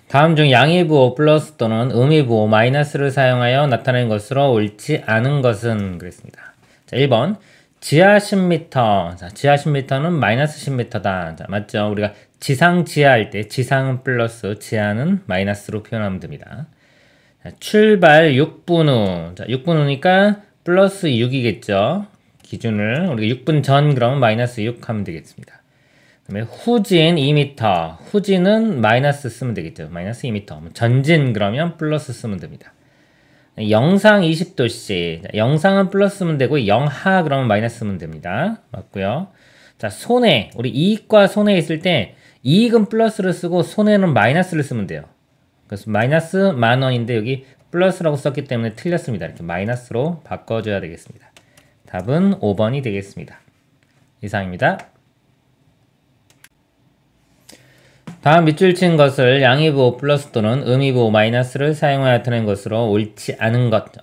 다음 중 양의부호 플러스 또는 음의부호 마이너스를 사용하여 나타낸 것으로 옳지 않은 것은 그랬습니다. 자, 1번 지하 10m. 자, 지하 10m는 마이너스 10m다. 자, 맞죠? 우리가 지상 지하 할 때 지상은 플러스 지하는 마이너스로 표현하면 됩니다. 자, 출발 6분 후. 자, 6분 후니까 플러스 6이겠죠. 기준을 우리가 6분 전 그러면 마이너스 6 하면 되겠습니다. 그다음에 후진 2m. 후진은 마이너스 쓰면 되겠죠. 마이너스 2m. 전진 그러면 플러스 쓰면 됩니다. 영상 20도씨. 자, 영상은 플러스 쓰면 되고 영하 그러면 마이너스 쓰면 됩니다. 맞고요. 자, 손해. 우리 이익과 손해 있을 때 이익은 플러스를 쓰고 손해는 마이너스를 쓰면 돼요. 그래서 마이너스 10,000원인데 여기 플러스라고 썼기 때문에 틀렸습니다. 이렇게 마이너스로 바꿔줘야 되겠습니다. 답은 5번이 되겠습니다. 이상입니다. 다음 밑줄 친 것을 양의부호 플러스 또는 음의부호 마이너스를 사용하여 나타낸 것으로 옳지 않은 것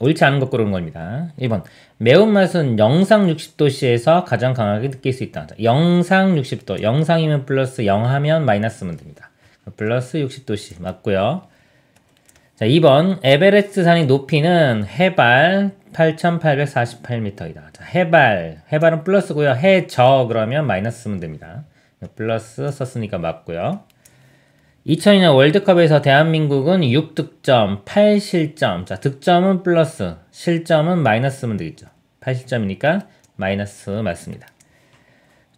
고르는 겁니다. 1번 매운맛은 영상 60도씨에서 가장 강하게 느낄 수 있다. 영상 60도, 영상이면 플러스, 영하면 마이너스면 됩니다. 플러스 60도씨 맞고요. 자, 2번 에베레스트 산의 높이는 해발 8,848m이다. 자, 해발은 플러스고요. 해저 그러면 마이너스 쓰면 됩니다. 플러스 썼으니까 맞고요. 2002년 월드컵에서 대한민국은 6득점, 8실점. 자, 득점은 플러스, 실점은 마이너스 쓰면 되겠죠. 8실점이니까 마이너스 맞습니다.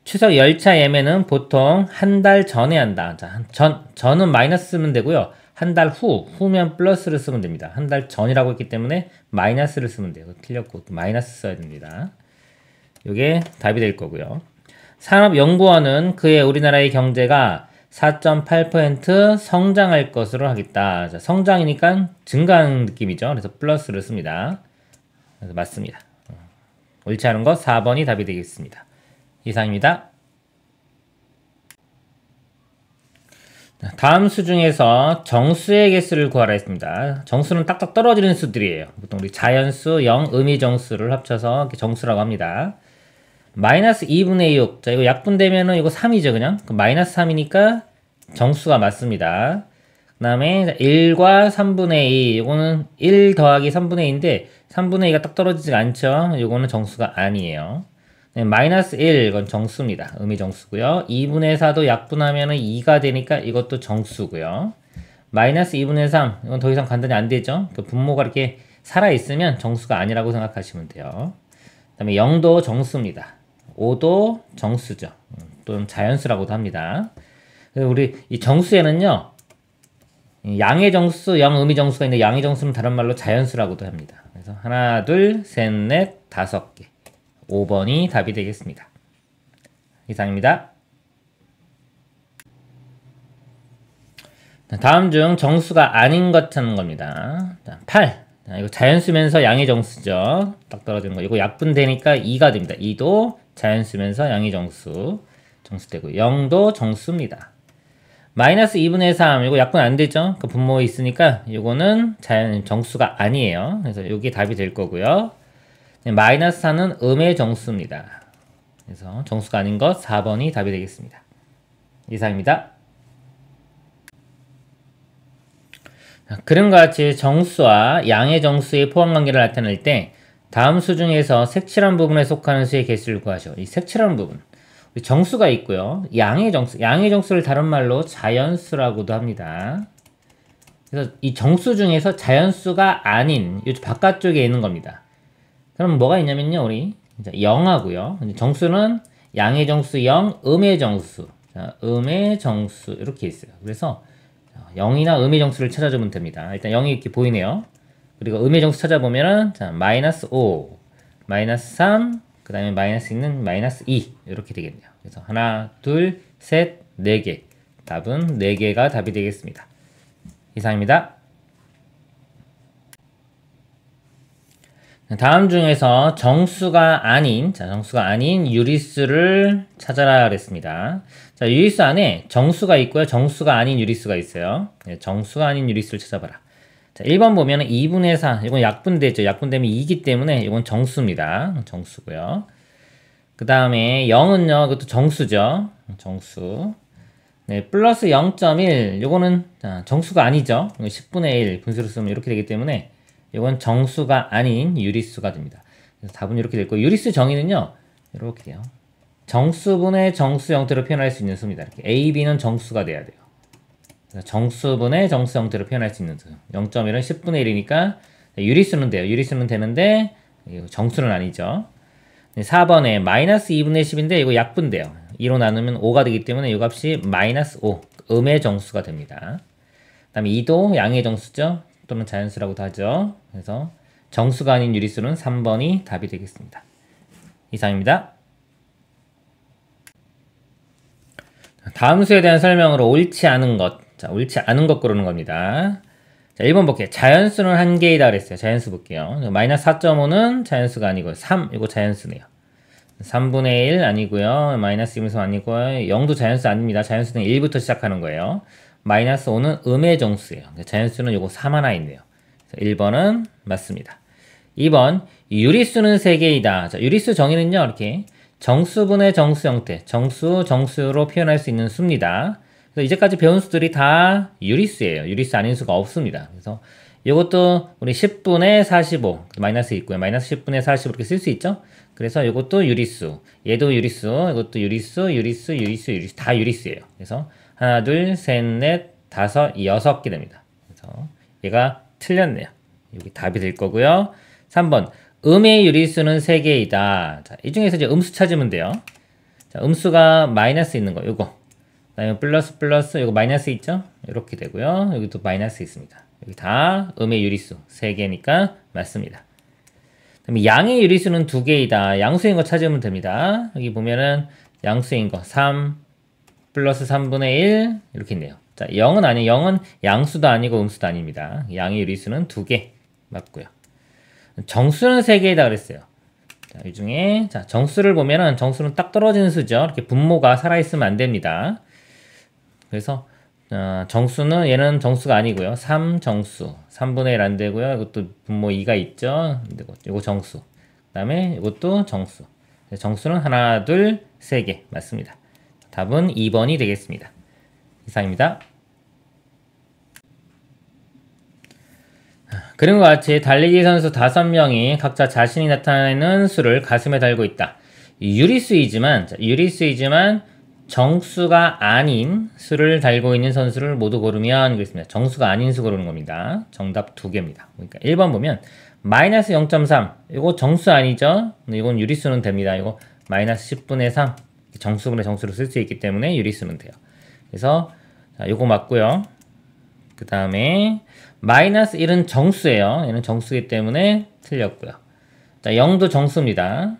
추석 열차 예매는 보통 한 달 전에 한다. 자, 전은 마이너스 쓰면 되고요. 한 달 후면 플러스를 쓰면 됩니다. 한 달 전이라고 했기 때문에 마이너스를 쓰면 돼요. 틀렸고 마이너스 써야 됩니다. 이게 답이 될 거고요. 산업연구원은 그의 우리나라의 경제가 4.8% 성장할 것으로 하겠다. 자, 성장이니까 증가하는 느낌이죠. 그래서 플러스를 씁니다. 그래서 맞습니다. 옳지 않은 것 4번이 답이 되겠습니다. 이상입니다. 다음 수 중에서 정수의 개수를 구하라 했습니다. 정수는 딱딱 떨어지는 수들이에요. 보통 우리 자연수, 음의정수를 합쳐서 이렇게 정수라고 합니다. 마이너스 2분의 6. 자, 이거 약분되면은 이거 3이죠, 그냥. 마이너스 3이니까 정수가 맞습니다. 그 다음에 1과 3분의 2. 이거는 1 더하기 3분의 2인데 3분의 2가 딱 떨어지지 않죠. 이거는 정수가 아니에요. 네, 마이너스 1. 이건 정수입니다. 음의정수고요. 2분의 4도 약분하면은 2가 되니까 이것도 정수고요. 마이너스 2분의 3. 이건 더 이상 간단히 안 되죠. 그 분모가 이렇게 살아있으면 정수가 아니라고 생각하시면 돼요. 그 다음에 0도 정수입니다. 5도 정수죠. 또는 자연수라고도 합니다. 우리 이 정수에는요, 양의 정수, 음의 정수가 있는데 양의 정수는 다른 말로 자연수라고도 합니다. 그래서 하나, 둘, 셋, 넷, 5개. 5번이 답이 되겠습니다. 이상입니다. 다음 중 정수가 아닌 것 찾는 겁니다. 8. 이거 자연수면서 양의 정수죠. 딱 떨어지는 거. 이거 약분되니까 2가 됩니다. 2도 자연수면서 양의 정수되고 0도 정수입니다. 마이너스 2분의 3 이거 약분 안 되죠. 그 분모에 있으니까 이거는 정수가 아니에요. 그래서 이게 답이 될 거고요. 마이너스 4는 음의 정수입니다. 그래서 정수가 아닌 것 4번이 답이 되겠습니다. 이상입니다. 그림과 같이 정수와 양의 정수의 포함관계를 나타낼 때 다음 수 중에서 색칠한 부분에 속하는 수의 개수를 구하시오. 이 색칠한 부분 정수가 있고요. 양의 정수를 다른 말로 자연수라고도 합니다. 그래서 이 정수 중에서 자연수가 아닌 이 바깥쪽에 있는 겁니다. 그럼 뭐가 있냐면요. 우리 0하고요. 정수는 양의 정수 0, 음의 정수. 자, 음의 정수 이렇게 있어요. 그래서 0이나 음의 정수를 찾아주면 됩니다. 일단 0이 이렇게 보이네요. 그리고 음의 정수 찾아보면은 자, 마이너스 5, 마이너스 3, 그 다음에 마이너스 있는 마이너스 2 이렇게 되겠네요. 그래서 하나, 둘, 셋, 4개. 답은 4개가 답이 되겠습니다. 이상입니다. 다음 중에서 정수가 아닌 유리수를 찾아라 그랬습니다. 자, 유리수 안에 정수가 있고요. 정수가 아닌 유리수가 있어요. 네, 정수가 아닌 유리수를 찾아봐라. 자, 1번 보면 2분의 4. 이건 약분되죠. 약분되면 2이기 때문에 이건 정수입니다. 정수고요. 그 다음에 0은요. 이것도 정수죠. 정수. 네, 플러스 0.1 요거는 정수가 아니죠. 10분의 1 분수로 쓰면 이렇게 되기 때문에 이건 정수가 아닌 유리수가 됩니다. 그래서 답은 이렇게 될 거예요. 유리수 정의는요. 이렇게 돼요. 정수분의 정수 형태로 표현할 수 있는 수입니다. 이렇게 A, B는 정수가 돼야 돼요. 그래서 정수분의 정수 형태로 표현할 수 있는 수. 0.1은 10분의 1이니까 유리수는 돼요. 유리수는 되는데 정수는 아니죠. 4번에 마이너스 2분의 10인데 이거 약분돼요. 2로 나누면 5가 되기 때문에 이 값이 마이너스 5, 음의 정수가 됩니다. 그 다음에 2도 양의 정수죠. 또는 자연수라고도 하죠. 그래서 정수가 아닌 유리수는 3번이 답이 되겠습니다. 이상입니다. 다음 수에 대한 설명으로 옳지 않은 것. 자, 옳지 않은 것 고르는 겁니다. 자, 1번 볼게요. 자연수는 한 개이다 그랬어요. 자연수 볼게요. 마이너스 4.5는 자연수가 아니고요. 3, 이거 자연수네요. 3분의 1 아니고요. 마이너스 1에서 아니고요. 0도 자연수 아닙니다. 자연수는 1부터 시작하는 거예요. 마이너스 5는 음의 정수예요. 자연수는 요거 3 하나 있네요. 1번은 맞습니다. 2번 유리수는 3개이다. 자, 유리수 정의는요. 이렇게 정수분의 정수 형태, 정수로 표현할 수 있는 수입니다. 그래서 이제까지 배운 수들이 다 유리수예요. 유리수 아닌 수가 없습니다. 그래서 이것도 우리 10분의 45 마이너스 있고요. 마이너스 10분의 45 이렇게 쓸 수 있죠. 그래서 이것도 유리수, 얘도 유리수, 이것도 유리수 다 유리수예요. 그래서 하나, 둘, 셋, 넷, 다섯, 6개 됩니다. 그래서 얘가 틀렸네요. 여기 답이 될 거고요. 3번 음의 유리수는 3개이다. 자, 이 중에서 이제 음수 찾으면 돼요. 자, 음수가 마이너스 있는 거 요거. 그다음에 플러스 요거 마이너스 있죠? 이렇게 되고요. 여기도 마이너스 있습니다. 여기 다 음의 유리수 3개니까 맞습니다. 그다음에 양의 유리수는 2개이다. 양수인 거 찾으면 됩니다. 여기 보면은 양수인 거 3 플러스 3분의 1 이렇게 있네요. 자, 0은 아니에요. 0은 양수도 아니고 음수도 아닙니다. 양의 유리수는 2개 맞고요. 정수는 3개이다 그랬어요. 자, 이 중에 자, 정수를 보면은 정수는 딱 떨어지는 수죠. 이렇게 분모가 살아있으면 안 됩니다. 그래서 정수는 얘는 정수가 아니고요. 3정수 3분의 1 안 되고요. 이것도 분모 2가 있죠. 이거 정수. 그 다음에 이것도 정수. 정수는 하나, 둘, 3개 맞습니다. 답은 2번이 되겠습니다. 이상입니다. 그림과 같이 달리기 선수 5명이 각자 자신이 나타내는 수를 가슴에 달고 있다. 유리수이지만 정수가 아닌 수를 달고 있는 선수를 모두 고르면 그렇습니다. 정수가 아닌 수 고르는 겁니다. 정답 2개입니다. 그러니까 1번 보면 마이너스 0.3 이거 정수 아니죠? 이건 유리수는 됩니다. 이거 마이너스 10분의 3 정수분의 정수로 쓸 수 있기 때문에 유리수는 돼요. 그래서 자, 이거 맞고요. 그 다음에 마이너스 1은 정수예요. 얘는 정수이기 때문에 틀렸고요. 자, 0도 정수입니다.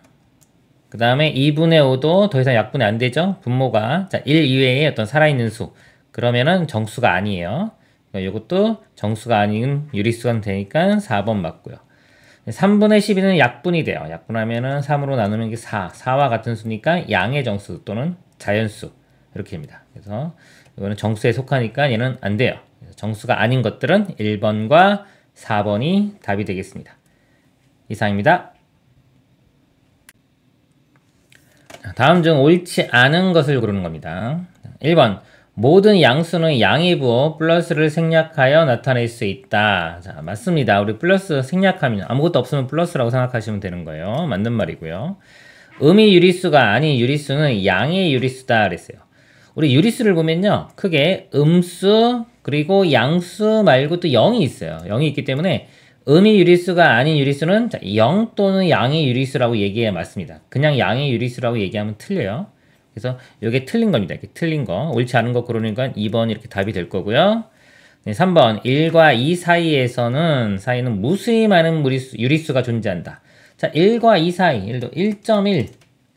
그 다음에 2분의 5도 더 이상 약분이 안 되죠. 분모가 자, 1 이외에 어떤 살아있는 수 그러면은 정수가 아니에요. 이것도 정수가 아닌 유리수가 되니까 4번 맞고요. 3분의 12는 약분이 돼요. 약분하면은 3으로 나누면 이게 4와 같은 수니까 양의 정수 또는 자연수 이렇게 됩니다. 그래서 이거는 정수에 속하니까 얘는 안 돼요. 정수가 아닌 것들은 1번과 4번이 답이 되겠습니다. 이상입니다. 다음 중 옳지 않은 것을 고르는 겁니다. 1번 모든 양수는 양의 부호 플러스를 생략하여 나타낼 수 있다. 자, 맞습니다. 우리 플러스 생략하면 아무것도 없으면 플러스라고 생각하시면 되는 거예요. 맞는 말이고요. 음의 유리수가 아닌 유리수는 양의 유리수다 그랬어요. 우리 유리수를 보면요. 크게 음수 그리고 양수 말고 또 0이 있어요. 0이 있기 때문에 음의 유리수가 아닌 유리수는 0 또는 양의 유리수라고 얘기해야 맞습니다. 그냥 양의 유리수라고 얘기하면 틀려요. 그래서 이게 틀린 겁니다. 이렇게 틀린 거. 옳지 않은 거 고르는 건 2번 이렇게 답이 될 거고요. 네, 3번 1과 2 사이는 무수히 많은 유리수가 존재한다. 자, 1과 2 사이. 예를 들어 1.1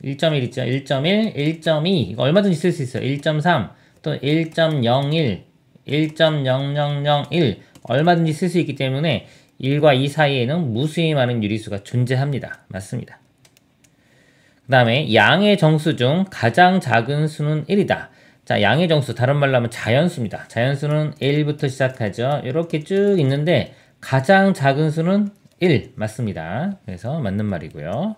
있죠. 1.1, 1.2 이거 얼마든지 쓸 수 있어요. 1.3 또 1.01 1.0001 얼마든지 쓸 수 있기 때문에 1과 2 사이에는 무수히 많은 유리수가 존재합니다. 맞습니다. 그 다음에 양의 정수 중 가장 작은 수는 1이다. 자, 양의 정수 다른 말로 하면 자연수입니다. 자연수는 1부터 시작하죠. 이렇게 쭉 있는데 가장 작은 수는 1 맞습니다. 그래서 맞는 말이고요.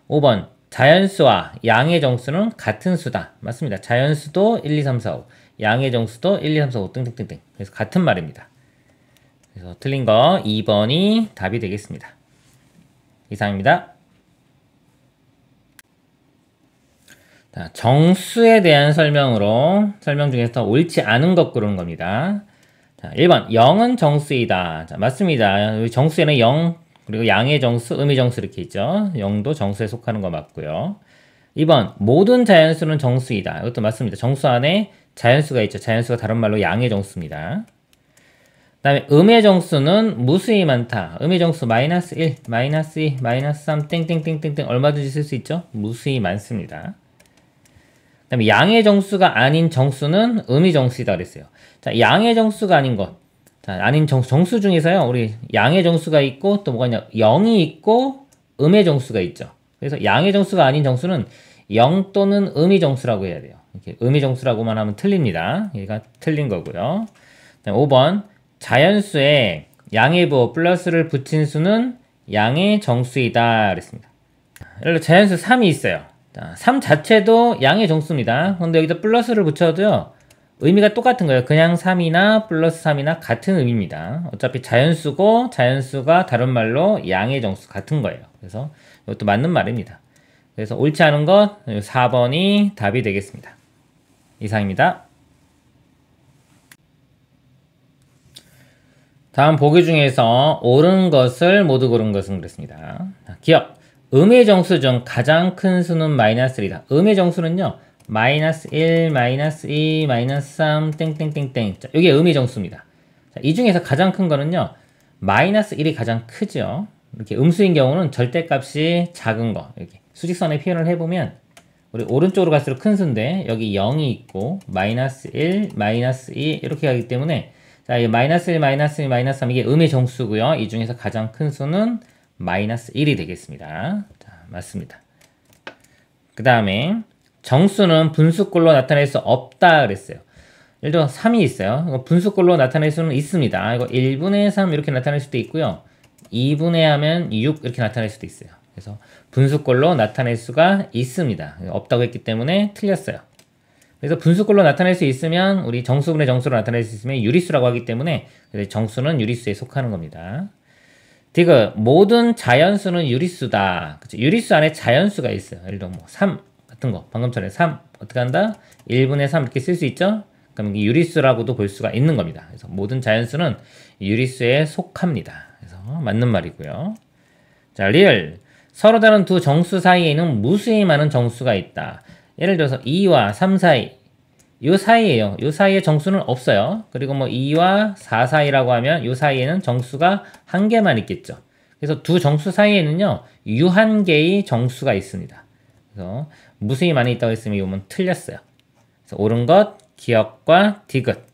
5번 자연수와 양의 정수는 같은 수다. 맞습니다. 자연수도 1, 2, 3, 4, 5 양의 정수도 1, 2, 3, 4, 5 등등등등. 그래서 같은 말입니다. 그래서 틀린 거 2번이 답이 되겠습니다. 이상입니다. 자, 정수에 대한 설명 중에서 옳지 않은 것 고르는 겁니다. 자, 1번 0은 정수이다. 자, 맞습니다. 정수에는 0 그리고 양의 정수, 음의 정수 이렇게 있죠. 0도 정수에 속하는 거 맞고요. 2번 모든 자연수는 정수이다. 이것도 맞습니다. 정수 안에 자연수가 있죠. 자연수가 다른 말로 양의 정수입니다. 그 다음에 음의 정수는 무수히 많다. 음의 정수 마이너스 1, 마이너스 2, 마이너스 3 땡땡땡땡땡 얼마든지 쓸 수 있죠. 무수히 많습니다. 그 다음에 양의 정수가 아닌 정수는 음의 정수이다 그랬어요. 자, 양의 정수가 아닌 것. 자, 아닌 정수 중에서요. 우리 양의 정수가 있고 또 뭐가 있냐. 0이 있고 음의 정수가 있죠. 그래서 양의 정수가 아닌 정수는 0 또는 음의 정수라고 해야 돼요. 이렇게 음의 정수라고만 하면 틀립니다. 얘가 틀린 거고요. 그다음에 5번 자연수에 양의 부호 플러스를 붙인 수는 양의 정수이다 그랬습니다. 예를 들어 자연수 3이 있어요. 자, 3 자체도 양의 정수입니다. 근데 여기다 플러스를 붙여도요. 의미가 똑같은 거예요. 그냥 3이나 플러스 3이나 같은 의미입니다. 어차피 자연수고 자연수가 다른 말로 양의 정수 같은 거예요. 그래서 이것도 맞는 말입니다. 그래서 옳지 않은 것 4번이 답이 되겠습니다. 이상입니다. 다음 보기 중에서 옳은 것을 모두 고른 것은 그랬습니다. 기억. 음의 정수 중 가장 큰 수는 마이너스 1이다. 음의 정수는요. 마이너스 1, 마이너스 2, 마이너스 3, 땡땡땡땡. 자, 이게 음의 정수입니다. 자, 이 중에서 가장 큰 거는요. 마이너스 1이 가장 크죠. 이렇게 음수인 경우는 절대값이 작은 거. 이렇게 수직선에 표현을 해보면 우리 오른쪽으로 갈수록 큰 수인데 여기 0이 있고 마이너스 1, 마이너스 2 이렇게 가기 때문에 자, 이 마이너스 1, 마이너스 2, 마이너스 3 이게 음의 정수고요. 이 중에서 가장 큰 수는 마이너스 1이 되겠습니다. 자, 맞습니다. 그 다음에 정수는 분수꼴로 나타낼 수 없다 그랬어요. 예를 들어 3이 있어요. 분수꼴로 나타낼 수는 있습니다. 이거 1분의 3 이렇게 나타낼 수도 있고요. 2분의 하면 6 이렇게 나타낼 수도 있어요. 그래서 분수꼴로 나타낼 수가 있습니다. 없다고 했기 때문에 틀렸어요. 그래서 분수꼴로 나타낼 수 있으면 우리 정수분의 정수로 나타낼 수 있으면 유리수라고 하기 때문에 정수는 유리수에 속하는 겁니다. 디귿 모든 자연수는 유리수다. 그쵸? 유리수 안에 자연수가 있어요. 예를 들어 뭐 3 같은 거 방금 전에 3 어떻게 한다? 1분의 3 이렇게 쓸 수 있죠? 그럼 이게 유리수라고도 볼 수가 있는 겁니다. 그래서 모든 자연수는 유리수에 속합니다. 그래서 맞는 말이고요. 자, 리얼 서로 다른 두 정수 사이에는 무수히 많은 정수가 있다. 예를 들어서 2와 3 사이 요 사이에요. 요 사이에 정수는 없어요. 그리고 뭐 2와 4 사이라고 하면 요 사이에는 정수가 한 개만 있겠죠. 그래서 두 정수 사이에는요. 유한개의 정수가 있습니다. 그래서 무수히 많이 있다고 했으면 이건 틀렸어요. 그래서 옳은 것 기억과 디귿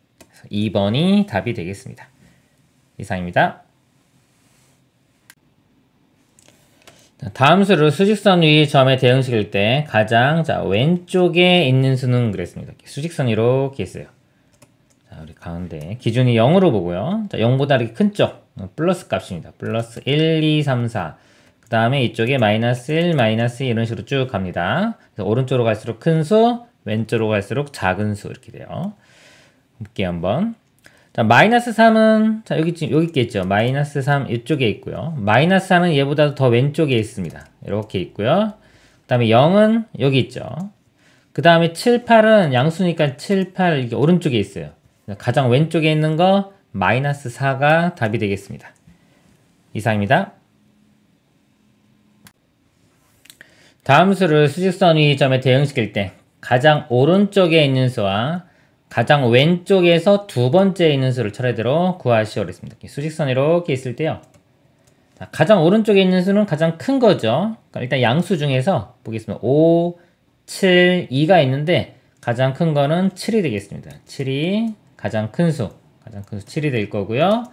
2번이 답이 되겠습니다. 이상입니다. 다음 수를 수직선 위 점에 대응시킬 때 가장 왼쪽에 있는 수는 그랬습니다. 수직선이 이렇게 있어요. 자, 우리 가운데 기준이 0으로 보고요. 자, 0보다 이렇게 큰 쪽 플러스 값입니다. 플러스 1, 2, 3, 4. 그 다음에 이쪽에 마이너스 1, 마이너스 2 이런 식으로 쭉 갑니다. 그래서 오른쪽으로 갈수록 큰 수, 왼쪽으로 갈수록 작은 수 이렇게 돼요. 볼게요 한번. 자, 마이너스 3은, 자, 여기 있겠죠. 마이너스 3 이쪽에 있고요. 마이너스 4는 얘보다 더 왼쪽에 있습니다. 이렇게 있고요. 그 다음에 0은 여기 있죠. 그 다음에 7, 8은 양수니까 7, 8 이게 오른쪽에 있어요. 가장 왼쪽에 있는 거 마이너스 4가 답이 되겠습니다. 이상입니다. 다음 수를 수직선 위 점에 대응시킬 때 가장 오른쪽에 있는 수와 가장 왼쪽에서 두 번째 있는 수를 차례대로 구하시오 그랬습니다. 수직선이 이렇게 있을 때요. 자, 가장 오른쪽에 있는 수는 가장 큰 거죠. 그러니까 일단 양수 중에서 보겠습니다. 5, 7, 2가 있는데 가장 큰 거는 7이 되겠습니다. 7이 가장 큰 수. 가장 큰 수 7이 될 거고요.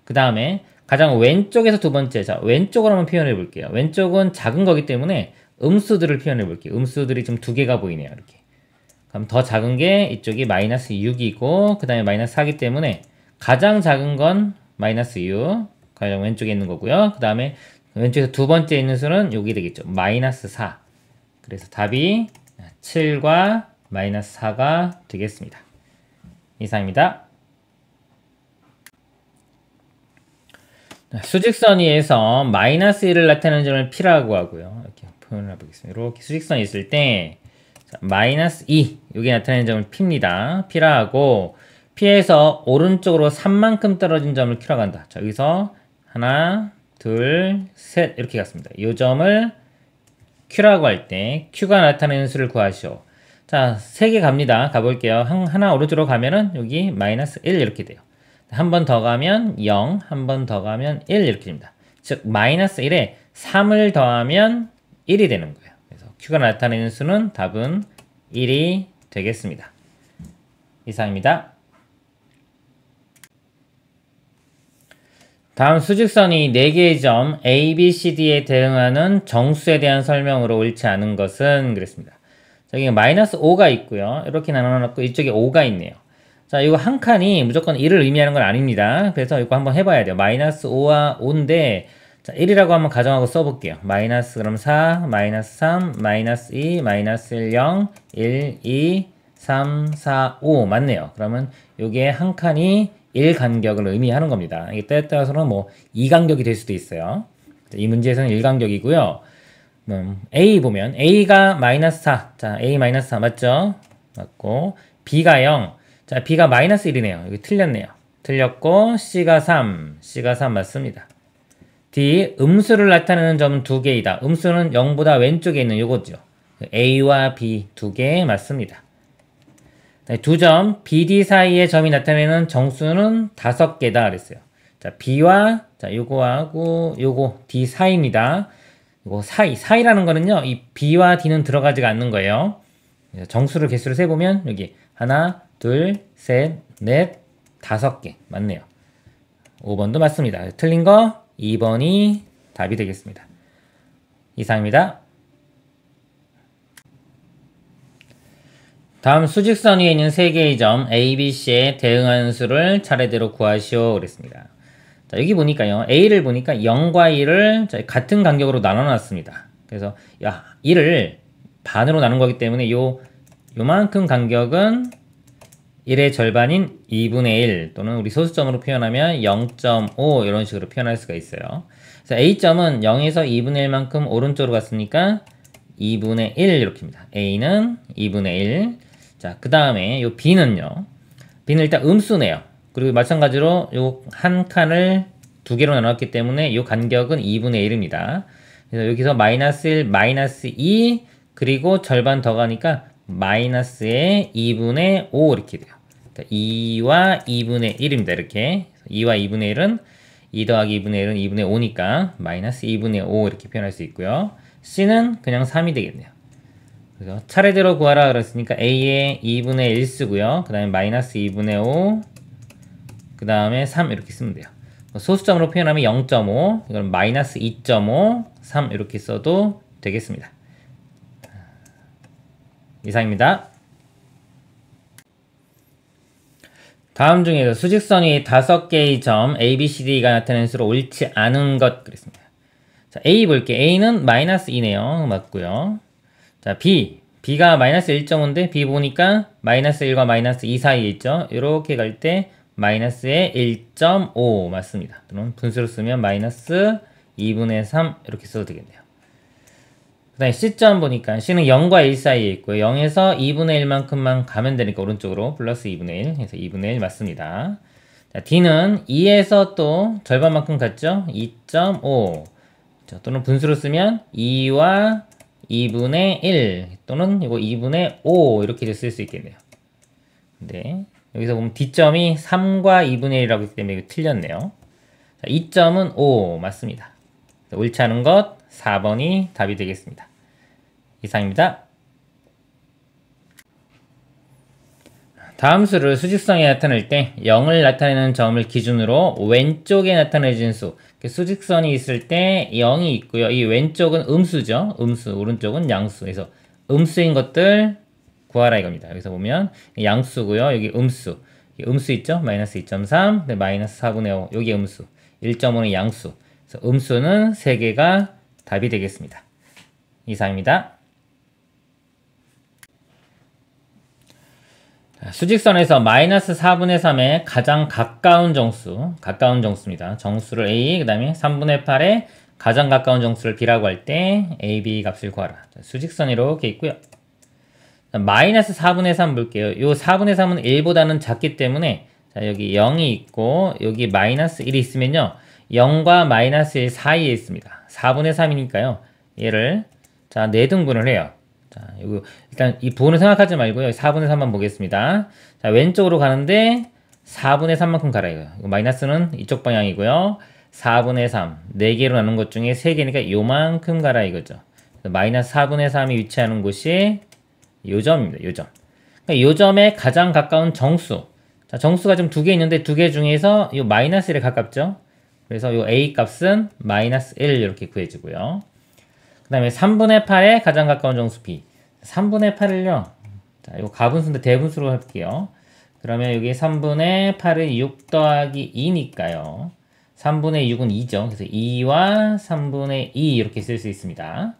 그 다음에 가장 왼쪽에서 두 번째. 자, 왼쪽으로 한번 표현해 볼게요. 왼쪽은 작은 거기 때문에 음수들을 표현해 볼게요. 음수들이 좀 두 개가 보이네요. 이렇게. 그럼 더 작은 게 이쪽이 마이너스 6이고 그 다음에 마이너스 4이기 때문에 가장 작은 건 마이너스 6 가장 왼쪽에 있는 거고요. 그 다음에 왼쪽에서 두 번째 있는 수는 여기 되겠죠. 마이너스 4. 그래서 답이 7과 마이너스 4가 되겠습니다. 이상입니다. 수직선 위에서 마이너스 1을 나타내는 점을 P라고 하고요. 이렇게 표현을 해보겠습니다. 이렇게 수직선이 있을 때 마이너스 2 여기 나타내는 점을 P입니다. P라 하고 P에서 오른쪽으로 3만큼 떨어진 점을 Q라고 한다. 자, 여기서 하나, 둘, 셋 이렇게 갔습니다. 이 점을 Q라고 할 때 Q가 나타내는 수를 구하시오. 자, 3개 갑니다. 가볼게요. 하나 오른쪽으로 가면은 여기 마이너스 1 이렇게 돼요. 한 번 더 가면 0, 한 번 더 가면 1 이렇게 됩니다. 즉 마이너스 1에 3을 더하면 1이 되는 거예요. 그래서 Q가 나타내는 수는 답은 1이 되겠습니다. 이상입니다. 다음 수직선이 4개의 점 A, B, C, D에 대응하는 정수에 대한 설명으로 옳지 않은 것은 그랬습니다. 저기 마이너스 5가 있고요. 이렇게 나눠놨고 이쪽에 5가 있네요. 자, 이거 한 칸이 무조건 1을 의미하는 건 아닙니다. 그래서 이거 한번 해봐야 돼요. 마이너스 5와 5인데 자, 1이라고 한번 가정하고 써볼게요. 마이너스 그럼 4, 마이너스 3, 마이너스 2, 마이너스 1, 0, 1, 2, 3, 4, 5 맞네요. 그러면 요게 한 칸이 1 간격을 의미하는 겁니다. 이게 때에 따라서는 뭐 2간격이 될 수도 있어요. 이 문제에서는 1간격이고요. A 보면 A가 마이너스 4. 자, A 마이너스 4 맞죠? 맞고 B가 0. 자, B가 마이너스 1이네요. 여기 틀렸네요. 틀렸고 C가 3. C가 3 맞습니다. D 음수를 나타내는 점은 2개이다. 음수는 0보다 왼쪽에 있는 요거죠. A와 B 2개 맞습니다. 두 점 BD 사이의 점이 나타내는 정수는 5개다 그랬어요. 자, B와 자, 요거하고 요거 D 사이입니다. 요거 사이라는 거는요. 이 B와 D는 들어가지가 않는 거예요. 정수를 개수를 세 보면 여기 하나, 둘, 셋, 넷, 5개 맞네요. 5번도 맞습니다. 틀린 거 2번이 답이 되겠습니다. 이상입니다. 다음 수직선 위에 있는 3개의 점 A, B, C에 대응하는 수를 차례대로 구하시오 그랬습니다. 자, 여기 보니까요. A를 보니까 0과 1을 같은 간격으로 나눠놨습니다. 그래서 1을 반으로 나눈 거기 때문에 요만큼 간격은 1의 절반인 2분의 1 또는 우리 소수점으로 표현하면 0.5 이런 식으로 표현할 수가 있어요. 그래서 A점은 0에서 2분의 1만큼 오른쪽으로 갔으니까 2분의 1 이렇게입니다. A는 2분의 1. 자, 그 다음에 요 B는요. B는 일단 음수네요. 그리고 마찬가지로 요 한 칸을 2개로 나눴기 때문에 요 간격은 2분의 1입니다. 그래서 여기서 마이너스 1, 마이너스 2 그리고 절반 더 가니까 마이너스의 2분의 5 이렇게 돼요. 2와 2분의 1입니다. 이렇게 2와 2분의 1은 2 더하기 2분의 1은 2분의 5니까 마이너스 2분의 5 이렇게 표현할 수 있고요. C는 그냥 3이 되겠네요. 그래서 차례대로 구하라 그랬으니까 A의 2분의 1 쓰고요. 그 다음에 마이너스 2분의 5 그 다음에 3 이렇게 쓰면 돼요. 소수점으로 표현하면 0.5 이건 마이너스 2.5 3 이렇게 써도 되겠습니다. 이상입니다. 다음 중에서 수직선 위 5개의 점 A, B, C, D가 나타낸 수로 옳지 않은 것 그랬습니다. 자, A 볼게요. A는 마이너스 2네요. 맞고요. 자, B가 마이너스 1.5인데 B 보니까 마이너스 1과 마이너스 2 사이에 있죠. 이렇게 갈 때 마이너스의 1.5 맞습니다. 그럼 분수로 쓰면 마이너스 2분의 3 이렇게 써도 되겠네요. 그 다음에 C점 보니까 C는 0과 1 사이에 있고요. 0에서 2분의 1만큼만 가면 되니까 오른쪽으로 플러스 2분의 1 해서 2분의 1 맞습니다. 자, D는 2에서 또 절반만큼 갔죠. 2.5 또는 분수로 쓰면 2와 2분의 1 또는 이거 2분의 5 이렇게 쓸 수 있겠네요. 근데 여기서 보면 D점이 3과 2분의 1이라고 했기 때문에 이거 틀렸네요. 자, 2점은 5 맞습니다. 옳지 않은 것 4번이 답이 되겠습니다. 이상입니다. 다음 수를 수직선에 나타낼 때 0을 나타내는 점을 기준으로 왼쪽에 나타내진 수 수직선이 있을 때 0이 있고요. 이 왼쪽은 음수죠. 음수, 오른쪽은 양수. 그래서 음수인 것들 구하라 이겁니다. 여기서 보면 양수고요. 여기 음수. 음수 있죠? 마이너스 2.3, 마이너스 4분의 5. 여기 음수. 1.5는 양수. 그래서 음수는 3개가 답이 되겠습니다. 이상입니다. 수직선에서 마이너스 4분의 3의 가장 가까운 정수입니다. 정수를 A, 그 다음에 3분의 8의 가장 가까운 정수를 B라고 할 때 A, B 값을 구하라. 수직선이 이렇게 있고요. 마이너스 4분의 3 볼게요. 요 4분의 3은 1보다는 작기 때문에 자, 여기 0이 있고 여기 마이너스 1이 있으면요. 0과 마이너스 1 사이에 있습니다. 4분의 3이니까요. 얘를 자 4등분을 해요. 자, 이거 일단 이 부호는 생각하지 말고요. 4분의 3만 보겠습니다. 자, 왼쪽으로 가는데 4분의 3만큼 가라 이거예요. 마이너스는 이쪽 방향이고요. 4분의 3, 4개로 나눈 것 중에 3개니까 요만큼 가라 이거죠. 마이너스 4분의 3이 위치하는 곳이 요점입니다. 요점. 그러니까 요점에 가장 가까운 정수. 자, 정수가 지금 2개 있는데 2개 중에서 요 마이너스 1에 가깝죠. 그래서 요 A 값은 마이너스 1 이렇게 구해지고요. 그 다음에 3분의 8에 가장 가까운 정수 B. 3분의 8을요. 자, 이거 가분수인데 대분수로 할게요. 그러면 여기 3분의 8은 6 더하기 2니까요. 3분의 6은 2죠. 그래서 2와 3분의 2 이렇게 쓸 수 있습니다.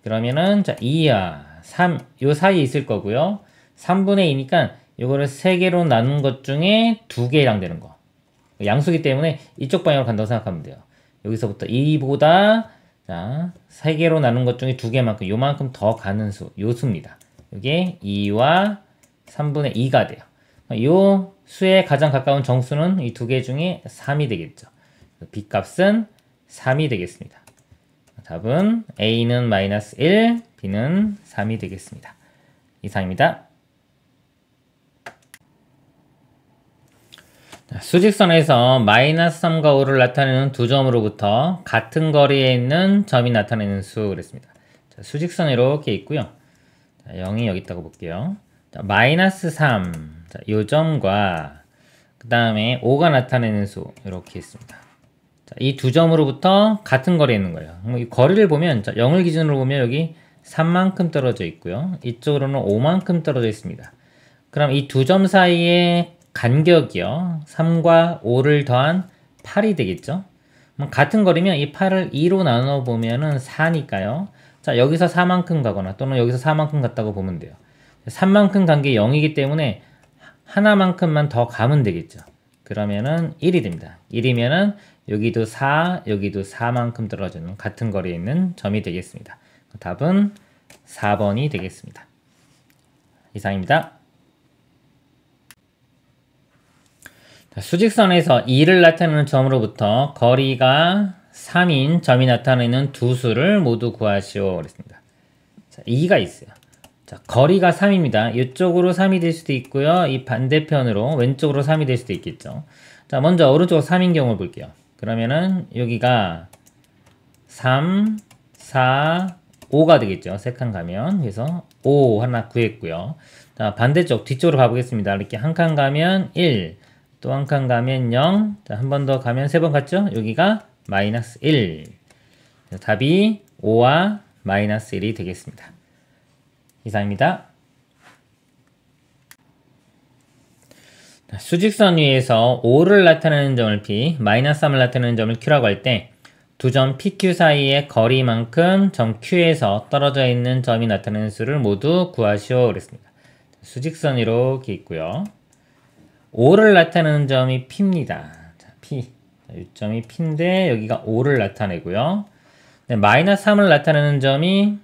그러면은 자 2와 3, 요 사이에 있을 거고요. 3분의 2니까 요거를 3개로 나눈 것 중에 2개 해당되는 거. 양수기 때문에 이쪽 방향으로 간다고 생각하면 돼요. 여기서부터 2보다 자 3개로 나눈 것 중에 2개만큼 요만큼 더 가는 수, 요 수입니다. 이게 2와 3분의 2가 돼요. 요 수에 가장 가까운 정수는 이 2개 중에 3이 되겠죠. B 값은 3이 되겠습니다. 답은 A는 마이너스 1, B는 3이 되겠습니다. 이상입니다. 수직선에서 마이너스 3과 5를 나타내는 두 점으로부터 같은 거리에 있는 점이 나타내는 수 그랬습니다. 자, 수직선이 이렇게 있고요. 자, 0이 여기 있다고 볼게요. 자, 마이너스 3, 자, 요 점과 그 다음에 5가 나타내는 수 이렇게 있습니다. 이 두 점으로부터 같은 거리에 있는 거예요. 이 거리를 보면 자, 0을 기준으로 보면 여기 3만큼 떨어져 있고요. 이쪽으로는 5만큼 떨어져 있습니다. 그럼 이 두 점 사이의 간격이요. 3과 5를 더한 8이 되겠죠. 같은 거리면 이 8을 2로 나눠 보면은 4니까요. 자, 여기서 4만큼 가거나 또는 여기서 4만큼 갔다고 보면 돼요. 3만큼 간 게 0이기 때문에 하나만큼만 더 가면 되겠죠. 그러면은 1이 됩니다. 1이면은 여기도 4, 여기도 4만큼 떨어지는 같은 거리에 있는 점이 되겠습니다. 답은 4번이 되겠습니다. 이상입니다. 자, 수직선에서 2를 나타내는 점으로부터 거리가 3인 점이 나타내는 두 수를 모두 구하시오. 그랬습니다. 자, 2가 있어요. 자, 거리가 3입니다. 이쪽으로 3이 될 수도 있고요. 이 반대편으로 왼쪽으로 3이 될 수도 있겠죠. 자, 먼저 오른쪽으로 3인 경우를 볼게요. 그러면은 여기가 3, 4, 5가 되겠죠. 세 칸 가면. 그래서 5 하나 구했고요. 자, 반대쪽 뒤쪽으로 가보겠습니다. 이렇게 한 칸 가면 1, 또 한 칸 가면 0, 자, 한 번 더 가면 3번 갔죠? 여기가 마이너스 1. 답이 5와 마이너스 1이 되겠습니다. 이상입니다. 수직선 위에서 5를 나타내는 점을 P, 마이너스 3을 나타내는 점을 Q라고 할 때 두 점 PQ 사이의 거리만큼 점 Q에서 떨어져 있는 점이 나타내는 수를 모두 구하시오. 그랬습니다. 수직선 이렇게 있고요. 5를 나타내는 점이 P입니다. 자, P. 자, 이 점이 P인데 여기가 5를 나타내고요. 네, 마이너스 3을 나타내는 점이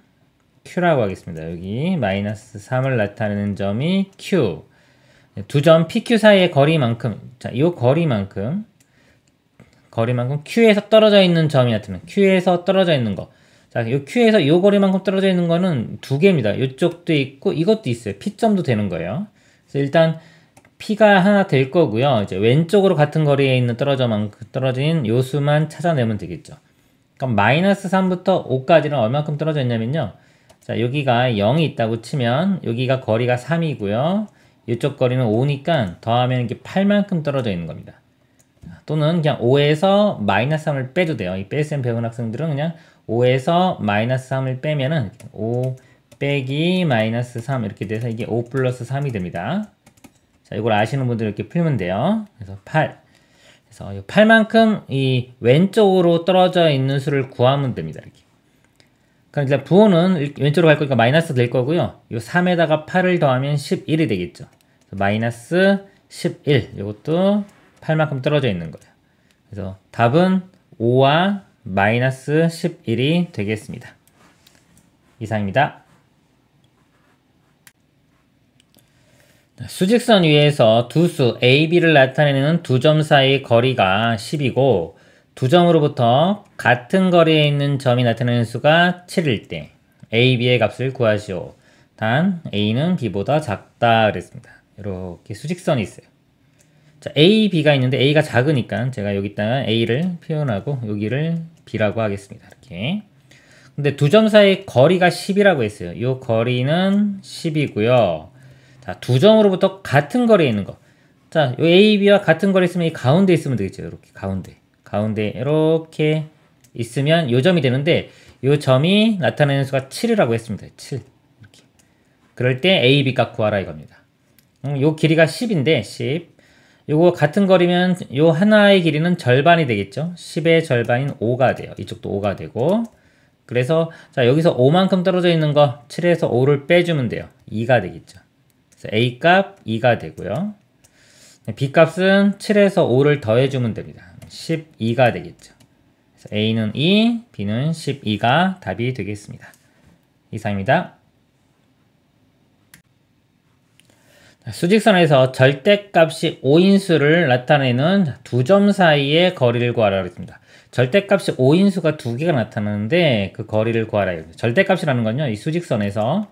Q라고 하겠습니다. 여기 마이너스 3을 나타내는 점이 Q. 두 점 PQ 사이의 거리만큼, 자, 이 거리만큼 Q에서 떨어져 있는 점이 나타나는 Q에서 떨어져 있는 거. 자, 이 Q에서 이 거리만큼 떨어져 있는 거는 두 개입니다. 이쪽도 있고 이것도 있어요. P점도 되는 거예요. 그래서 일단 P가 하나 될 거고요. 이제 왼쪽으로 같은 거리에 있는 떨어진 요 수만 찾아내면 되겠죠. 그럼 마이너스 3부터 5까지는 얼마큼 떨어져 있냐면요. 자, 여기가 0이 있다고 치면 여기가 거리가 3이고요. 이쪽 거리는 5니까 더하면 이게 8만큼 떨어져 있는 겁니다. 또는 그냥 5에서 마이너스 3을 빼도 돼요. 이 뺄셈 배운 학생들은 그냥 5에서 마이너스 3을 빼면은 5 빼기 마이너스 3 이렇게 돼서 이게 5 플러스 3이 됩니다. 자, 이걸 아시는 분들 이렇게 풀면 돼요. 그래서 8. 그래서 8만큼 이 왼쪽으로 떨어져 있는 수를 구하면 됩니다. 이렇게. 그럼 일단 부호는 왼쪽으로 갈 거니까 마이너스 될 거고요. 이 3에다가 8을 더하면 11이 되겠죠. 마이너스 11. 이것도 8만큼 떨어져 있는 거예요. 그래서 답은 5와 마이너스 11이 되겠습니다. 이상입니다. 수직선 위에서 두 수 A, B를 나타내는 두 점 사이의 거리가 10이고 두 점으로부터 같은 거리에 있는 점이 나타내는 수가 7일 때 A, B의 값을 구하시오. 단 A는 B보다 작다 그랬습니다. 이렇게 수직선이 있어요. 자, A, B가 있는데 A가 작으니까 제가 여기다가 A를 표현하고 여기를 B라고 하겠습니다. 이렇게. 근데 두 점 사이의 거리가 10이라고 했어요. 이 거리는 10이고요. 자, 두 점으로부터 같은 거리에 있는 거. 자, 요 A, B와 같은 거리에 있으면 이 가운데 있으면 되겠죠. 이렇게 가운데 이렇게 있으면 요 점이 되는데 요 점이 나타내는 수가 7이라고 했습니다. 7. 이렇게. 그럴 때 A, B 값 구하라 이겁니다. 요 길이가 10인데 10. 요거 같은 거리면 요 하나의 길이는 절반이 되겠죠. 10의 절반인 5가 돼요. 이쪽도 5가 되고. 그래서 자, 여기서 5만큼 떨어져 있는 거 7에서 5를 빼주면 돼요. 2가 되겠죠. 그래서 A 값 2가 되고요. B 값은 7에서 5를 더해주면 됩니다. 12가 되겠죠. 그래서 A는 2, B는 12가 답이 되겠습니다. 이상입니다. 수직선에서 절대값이 5인수를 나타내는 두 점 사이의 거리를 구하라 그랬습니다. 절대값이 5인수가 두 개가 나타나는데 그 거리를 구하라. 절대값이라는 건요, 이 수직선에서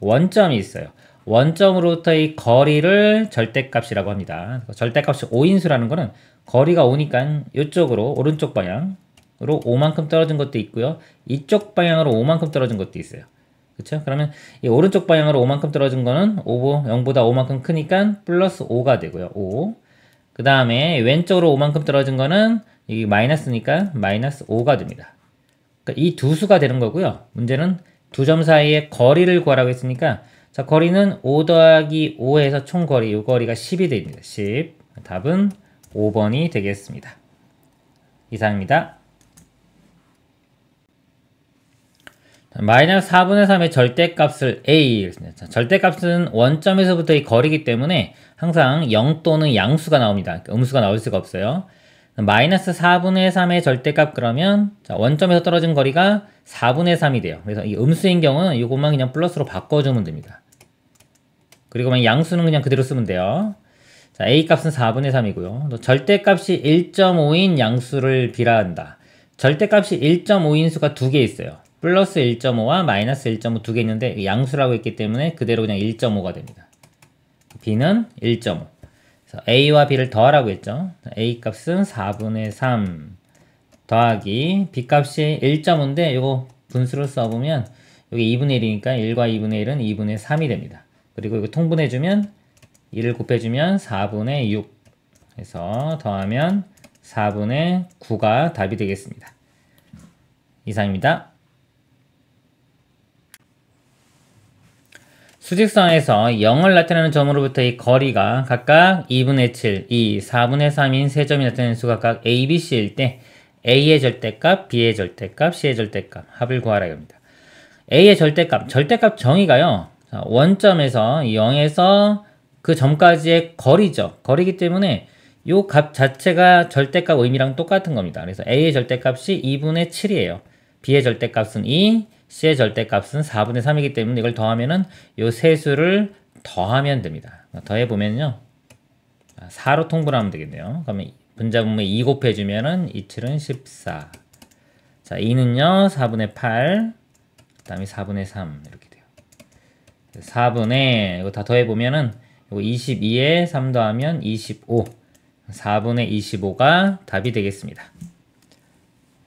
원점이 있어요. 원점으로부터의 거리를 절대값이라고 합니다. 절대값이 5인수라는 거는 거리가 5니까 이쪽으로 오른쪽 방향으로 5만큼 떨어진 것도 있고요. 이쪽 방향으로 5만큼 떨어진 것도 있어요. 그쵸? 그러면 이 오른쪽 방향으로 5만큼 떨어진 거는 0보다 5만큼 크니까 플러스 5가 되고요. 5. 그 다음에 왼쪽으로 5만큼 떨어진 거는 이 마이너스니까 마이너스 5가 됩니다. 그러니까 이 두 수가 되는 거고요. 문제는 두 점 사이의 거리를 구하라고 했으니까 자, 거리는 5 더하기 5에서 총 거리, 이 거리가 10이 됩니다. 10. 답은 5번이 되겠습니다. 이상입니다. 마이너스 4분의 3의 절대값을 A. 자, 절대값은 원점에서부터의 거리이기 때문에 항상 0 또는 양수가 나옵니다. 음수가 나올 수가 없어요. 마이너스 4분의 3의 절대값 그러면 자, 원점에서 떨어진 거리가 4분의 3이 돼요. 그래서 이 음수인 경우는 이것만 그냥 플러스로 바꿔주면 됩니다. 그리고 만약 양수는 그냥 그대로 쓰면 돼요. 자, A 값은 4분의 3이고요. 또 절대값이 1.5인 양수를 비라한다. 절대값이 1.5인 수가 두 개 있어요. 플러스 1.5와 마이너스 1.5 두 개 있는데 양수라고 했기 때문에 그대로 그냥 1.5가 됩니다. B는 1.5. 그래서 A와 B를 더하라고 했죠. A 값은 4분의 3 더하기 B 값이 1.5인데 이거 분수로 써보면 여기 2분의 1이니까 1과 2분의 1은 2분의 3이 됩니다. 그리고 이거 통분해주면 1을 곱해주면 4분의 6 해서 더하면 4분의 9가 답이 되겠습니다. 이상입니다. 수직선에서 0을 나타내는 점으로부터의 거리가 각각 2분의 7, 2, 4분의 3인 세 점이 나타내는 수가 각각 A, B, C일 때 A의 절대값, B의 절대값, C의 절대값 합을 구하라 합니다. A의 절대값 정의가요. 자, 원점에서 0에서 그 점까지의 거리죠. 거리기 때문에 이 값 자체가 절대값 의미랑 똑같은 겁니다. 그래서 A의 절대값이 2분의 7이에요. B의 절대값은 2, C의 절대값은 4분의 3이기 때문에 이걸 더하면은 요 세 수를 더하면 됩니다. 더해보면요. 4로 통분하면 되겠네요. 그러면 분자분모에 2 곱해주면은 2,7은 14. 자, 2는요, 4분의 8. 그 다음에 4분의 3. 이렇게 돼요. 4분의, 이거 다 더해보면은, 이거 22에 3 더하면 25. 4분의 25가 답이 되겠습니다.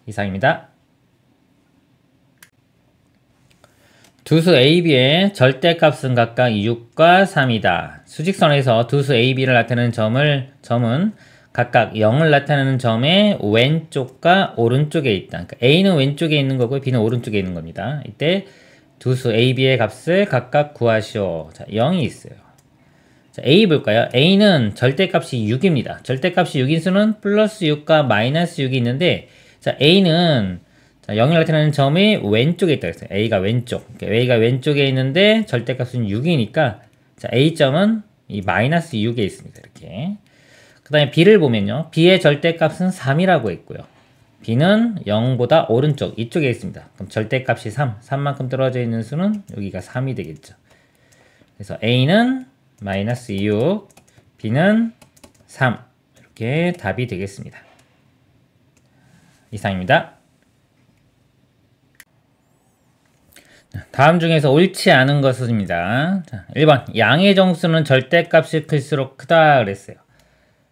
이상입니다. 두수 AB의 절대값은 각각 6과 3이다. 수직선에서 두수 AB를 나타내는 점은 각각 0을 나타내는 점의 왼쪽과 오른쪽에 있다. 그러니까 A는 왼쪽에 있는 거고 B는 오른쪽에 있는 겁니다. 이때 두수 AB의 값을 각각 구하시오. 자, 0이 있어요. 자, A 볼까요? A는 절대값이 6입니다. 절대값이 6인 수는 플러스 6과 마이너스 6이 있는데 자, A는 자, 0을 나타내는 점이 왼쪽에 있다 그랬어요. A가 왼쪽. 그러니까 A가 왼쪽에 있는데 절대값은 6이니까 자, A점은 이 마이너스 6에 있습니다. 이렇게. 그 다음에 b를 보면요. b의 절대값은 3이라고 했고요. b는 0보다 오른쪽, 이쪽에 있습니다. 그럼 절대값이 3만큼 떨어져 있는 수는 여기가 3이 되겠죠. 그래서 a는 마이너스 6, b는 3. 이렇게 답이 되겠습니다. 이상입니다. 다음 중에서 옳지 않은 것입니다. 자, 1번 양의 정수는 절대값이 클수록 크다 그랬어요.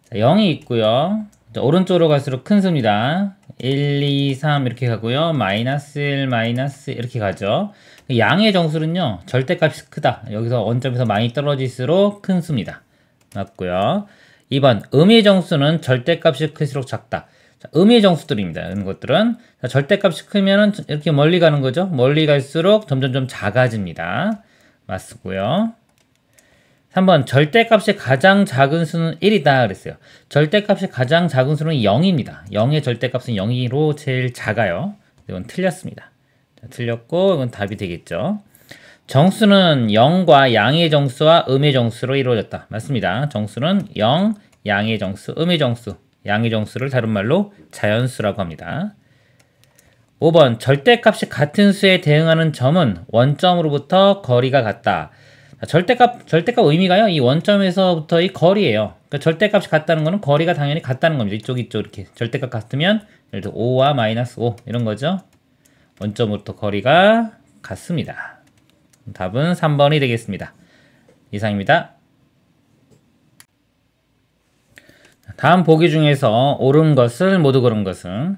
자, 0이 있고요. 자, 오른쪽으로 갈수록 큰 수입니다. 1, 2, 3 이렇게 가고요. 마이너스 1, 마이너스 이렇게 가죠. 양의 정수는요. 절대값이 크다. 여기서 원점에서 많이 떨어질수록 큰 수입니다. 맞고요. 2번 음의 정수는 절대값이 클수록 작다. 자, 음의 정수들입니다. 이런 것들은 자, 절대값이 크면 이렇게 멀리 가는 거죠. 멀리 갈수록 점점점 작아집니다. 맞고요. 3번 절대값이 가장 작은 수는 1이다 그랬어요. 절대값이 가장 작은 수는 0입니다. 0의 절대값은 0으로 제일 작아요. 이건 틀렸습니다. 자, 틀렸고 이건 답이 되겠죠. 정수는 0과 양의 정수와 음의 정수로 이루어졌다. 맞습니다. 정수는 0, 양의 정수, 음의 정수. 양의 정수를 다른 말로 자연수라고 합니다. 5번 절대값이 같은 수에 대응하는 점은 원점으로부터 거리가 같다. 절대값 의미가요. 이 원점에서부터 이 거리예요. 그러니까 절대값이 같다는 거는 거리가 당연히 같다는 겁니다. 이쪽 이렇게 절대값 같으면 예를 들어 5와 마이너스 5 이런 거죠. 원점으로부터 거리가 같습니다. 답은 3번이 되겠습니다. 이상입니다. 다음 보기 중에서 옳은 것을 모두 고른 것은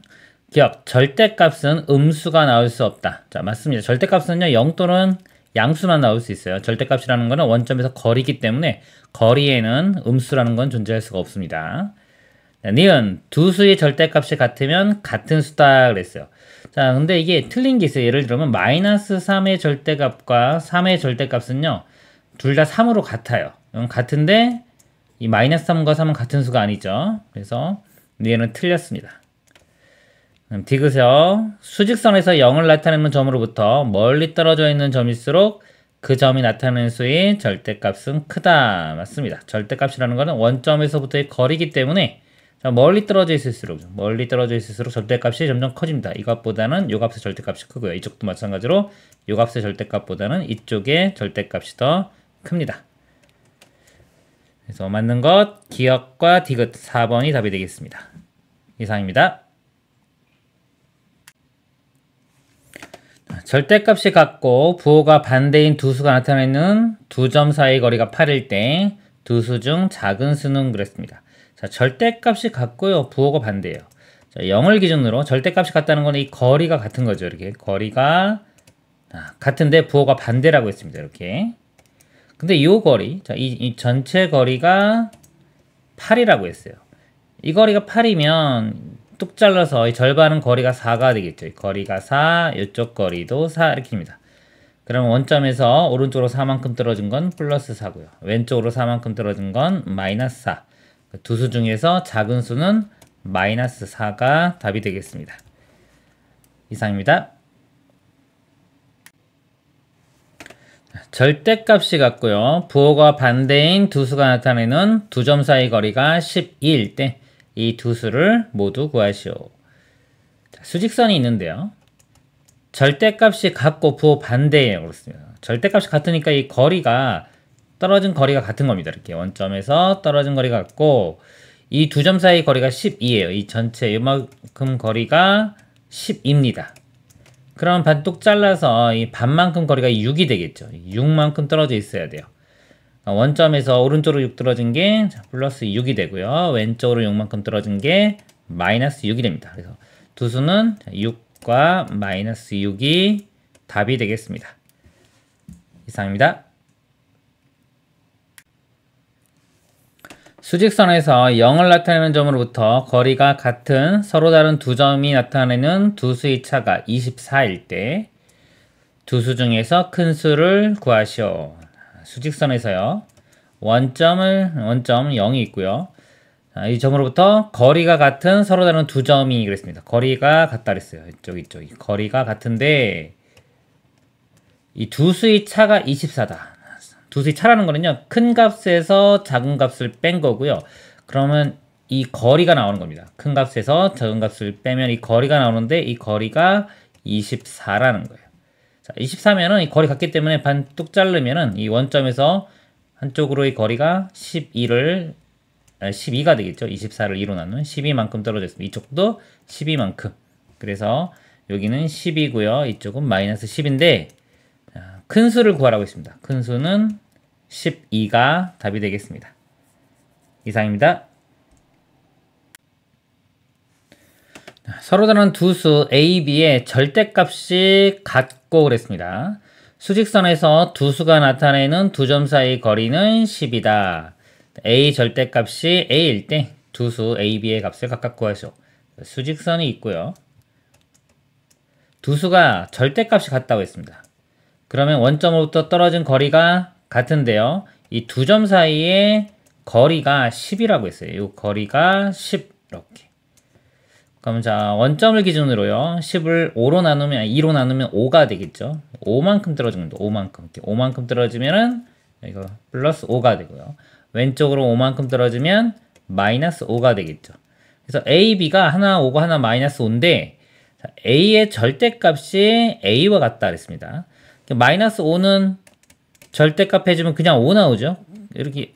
기억, 절대값은 음수가 나올 수 없다. 자, 맞습니다. 절대값은요 0 또는 양수만 나올 수 있어요. 절대값이라는 것은 원점에서 거리이기 때문에 거리에는 음수라는 건 존재할 수가 없습니다. 자, 니은 두 수의 절대값이 같으면 같은 수다 그랬어요. 자, 근데 이게 틀린 게 있어요. 예를 들면 마이너스 3의 절대값과 3의 절대값은요 둘 다 3으로 같아요. 같은데 이 마이너스 3과 3은 같은 수가 아니죠. 그래서 얘는 틀렸습니다. 디귿이요. 수직선에서 0을 나타내는 점으로부터 멀리 떨어져 있는 점일수록 그 점이 나타내는 수의 절대값은 크다. 맞습니다. 절대값이라는 것은 원점에서부터의 거리이기 때문에 멀리 떨어져 있을수록 절대값이 점점 커집니다. 이것보다는 요 값의 절대값이 크고요. 이쪽도 마찬가지로 요 값의 절대값보다는 이쪽의 절대값이 더 큽니다. 그래서 맞는 것 기억과 디귿 4번이 답이 되겠습니다. 이상입니다. 절대값이 같고 부호가 반대인 두 수가 나타내는 두 점 사이의 거리가 8일 때 두 수 중 작은 수는 그랬습니다. 자, 절대값이 같고요. 부호가 반대예요. 자, 0을 기준으로 절대값이 같다는 건 이 거리가 같은 거죠. 이렇게 거리가 같은데 부호가 반대라고 했습니다. 이렇게. 근데 이 거리, 자, 이 전체 거리가 8이라고 했어요. 이 거리가 8이면 뚝 잘라서 이 절반은 거리가 4가 되겠죠. 이 거리가 4, 이쪽 거리도 4 이렇게입니다. 그러면 원점에서 오른쪽으로 4만큼 떨어진 건 플러스 4고요. 왼쪽으로 4만큼 떨어진 건 마이너스 4. 두 수 중에서 작은 수는 마이너스 4가 답이 되겠습니다. 이상입니다. 절대값이 같고요. 부호가 반대인 두 수가 나타내는 두 점 사이 거리가 12일 때 이 두 수를 모두 구하시오. 자, 수직선이 있는데요. 절대값이 같고 부호 반대예요. 그렇습니다. 절대값이 같으니까 이 거리가 떨어진 거리가 같은 겁니다. 이렇게 원점에서 떨어진 거리가 같고 이 두 점 사이 거리가 12예요. 이 전체 이만큼 거리가 10입니다. 그럼 반뚝 잘라서 이 반만큼 거리가 6이 되겠죠. 6만큼 떨어져 있어야 돼요. 원점에서 오른쪽으로 6 떨어진 게 플러스 6이 되고요. 왼쪽으로 6만큼 떨어진 게 마이너스 6이 됩니다. 그래서 두 수는 6과 마이너스 6이 답이 되겠습니다. 이상입니다. 수직선에서 0을 나타내는 점으로부터 거리가 같은 서로 다른 두 점이 나타내는 두 수의 차가 24일 때 두 수 중에서 큰 수를 구하시오. 수직선에서요. 원점 0이 있고요. 이 점으로부터 거리가 같은 서로 다른 두 점이 그랬습니다. 거리가 같다 그랬어요. 이쪽이 거리가 같은데 이 두 수의 차가 24다. 두수의 차라는 거는요, 큰 값에서 작은 값을 뺀 거고요. 그러면 이 거리가 나오는 겁니다. 큰 값에서 작은 값을 빼면 이 거리가 나오는데 이 거리가 24라는 거예요. 자, 24면은 이 거리 같기 때문에 반 뚝 자르면은 이 원점에서 한쪽으로의 거리가 12가 되겠죠. 24를 2로 나누면 12만큼 떨어졌습니다. 이쪽도 12만큼. 그래서 여기는 10이고요. 이쪽은 마이너스 10인데 큰 수를 구하라고 했습니다. 큰 수는 12가 답이 되겠습니다. 이상입니다. 서로 다른 두 수 A, B의 절대값이 같고 그랬습니다. 수직선에서 두 수가 나타내는 두 점 사이 거리는 10이다. A 절대값이 A일 때 두 수 A, B의 값을 각각 구하시오. 수직선이 있고요. 두 수가 절대값이 같다고 했습니다. 그러면 원점으로부터 떨어진 거리가 같은데요. 이 두 점 사이의 거리가 10이라고 했어요. 이 거리가 10 이렇게. 그럼 자, 원점을 기준으로요. 10을 2로 나누면 5가 되겠죠. 5만큼 떨어집니다. 5만큼. 이렇게 5만큼 떨어지면은 이거 플러스 5가 되고요. 왼쪽으로 5만큼 떨어지면 마이너스 5가 되겠죠. 그래서 A, B가 하나 5고 하나 마이너스 5인데 A의 절대값이 A와 같다 그랬습니다. 마이너스 5는 절대값 해주면 그냥 5 나오죠. 이렇게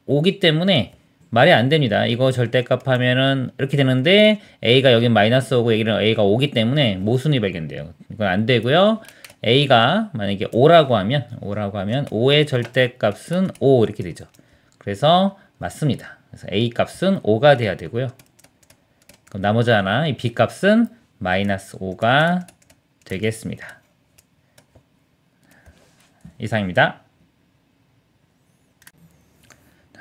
5기 때문에 말이 안 됩니다. 이거 절대값 하면은 이렇게 되는데 A가 여기 마이너스 5고 여기는 A가 5기 때문에 모순이 발견돼요. 이건 안 되고요. A가 만약에 5라고 하면 5의 절대값은 5 이렇게 되죠. 그래서 맞습니다. 그래서 A 값은 5가 돼야 되고요. 그럼 나머지 하나 이 B 값은 마이너스 5가 되겠습니다. 이상입니다.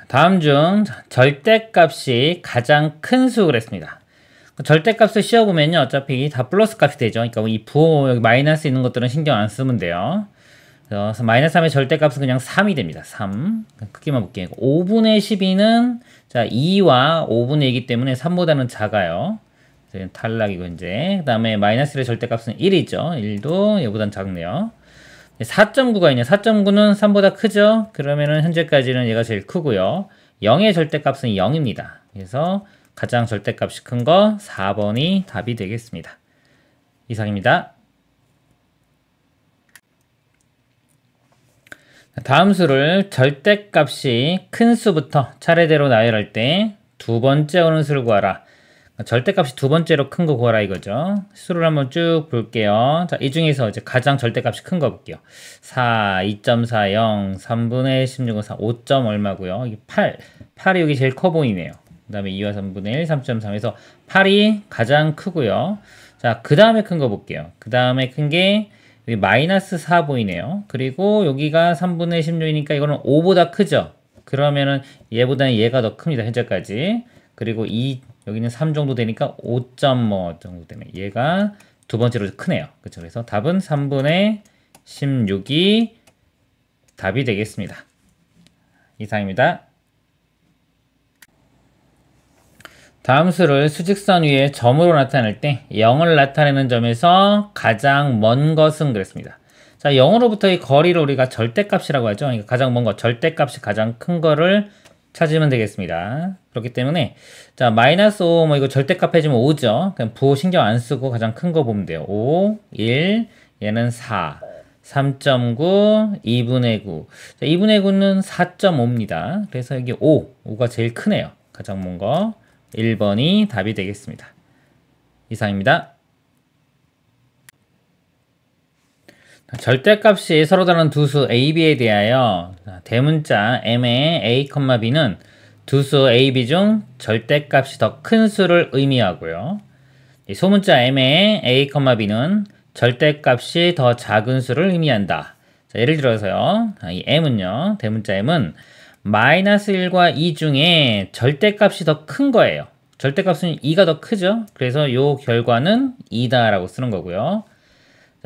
다음 중 절대값이 가장 큰 수 그랬습니다. 절대값을 씌워보면요. 어차피 다 플러스 값이 되죠. 그러니까 이 부호 여기 마이너스 있는 것들은 신경 안 쓰면 돼요. 그래서 마이너스 3의 절대값은 그냥 3이 됩니다. 3. 크기만 볼게요. 5분의 12는 자 2와 5분의 2이기 때문에 3보다는 작아요. 탈락이고 이제 그 다음에 마이너스 1의 절대값은 1이죠. 1도 얘보다는 작네요. 4.9가 있네요. 4.9는 3보다 크죠? 그러면은 현재까지는 얘가 제일 크고요. 0의 절대값은 0입니다. 그래서 가장 절대값이 큰 거 4번이 답이 되겠습니다. 이상입니다. 다음 수를 절대값이 큰 수부터 차례대로 나열할 때 두 번째 오는 수를 구하라. 절대값이 두 번째로 큰 거 구하라 이거죠. 수를 한번 쭉 볼게요. 자, 이 중에서 이제 가장 절대값이 큰 거 볼게요. 4, 2.40, 3분의 16은 4, 5점 얼마고요. 이게 8. 8이 여기 제일 커 보이네요. 그 다음에 2와 3분의 1, 3.3에서 8이 가장 크고요. 자, 그 다음에 큰 거 볼게요. 그 다음에 큰 게 여기 마이너스 4 보이네요. 그리고 여기가 3분의 16이니까 이거는 5보다 크죠. 그러면은 얘보다는 얘가 더 큽니다. 현재까지. 그리고 여기는 3 정도 되니까 5.뭐 정도 되네. 얘가 두 번째로 크네요. 그렇죠? 그래서 답은 3분의 16이 답이 되겠습니다. 이상입니다. 다음 수를 수직선 위에 점으로 나타낼 때 0을 나타내는 점에서 가장 먼 것은 그랬습니다. 자, 0으로부터의 거리를 우리가 절대값이라고 하죠. 그러니까 가장 먼 것, 절대값이 가장 큰 거를 찾으면 되겠습니다. 그렇기 때문에 자 마이너스 5 뭐 이거 절대값 해주면 5죠. 그냥 부호 신경 안 쓰고 가장 큰 거 보면 돼요. 5, 1, 얘는 4, 3.9, 2분의 9. 자, 2분의 9는 4.5입니다. 그래서 여기 5가 제일 크네요. 가장 먼 거 1번이 답이 되겠습니다. 이상입니다. 절대값이 서로 다른 두 수 A, B에 대하여 대문자 M의 A, B는 두 수 A, B 중 절대값이 더 큰 수를 의미하고요. 이 소문자 M의 A, B는 절대값이 더 작은 수를 의미한다. 자, 예를 들어서요. 이 M은요. 대문자 M은 마이너스 1과 2 중에 절대값이 더 큰 거예요. 절대값은 2가 더 크죠. 그래서 요 결과는 2다 라고 쓰는 거고요.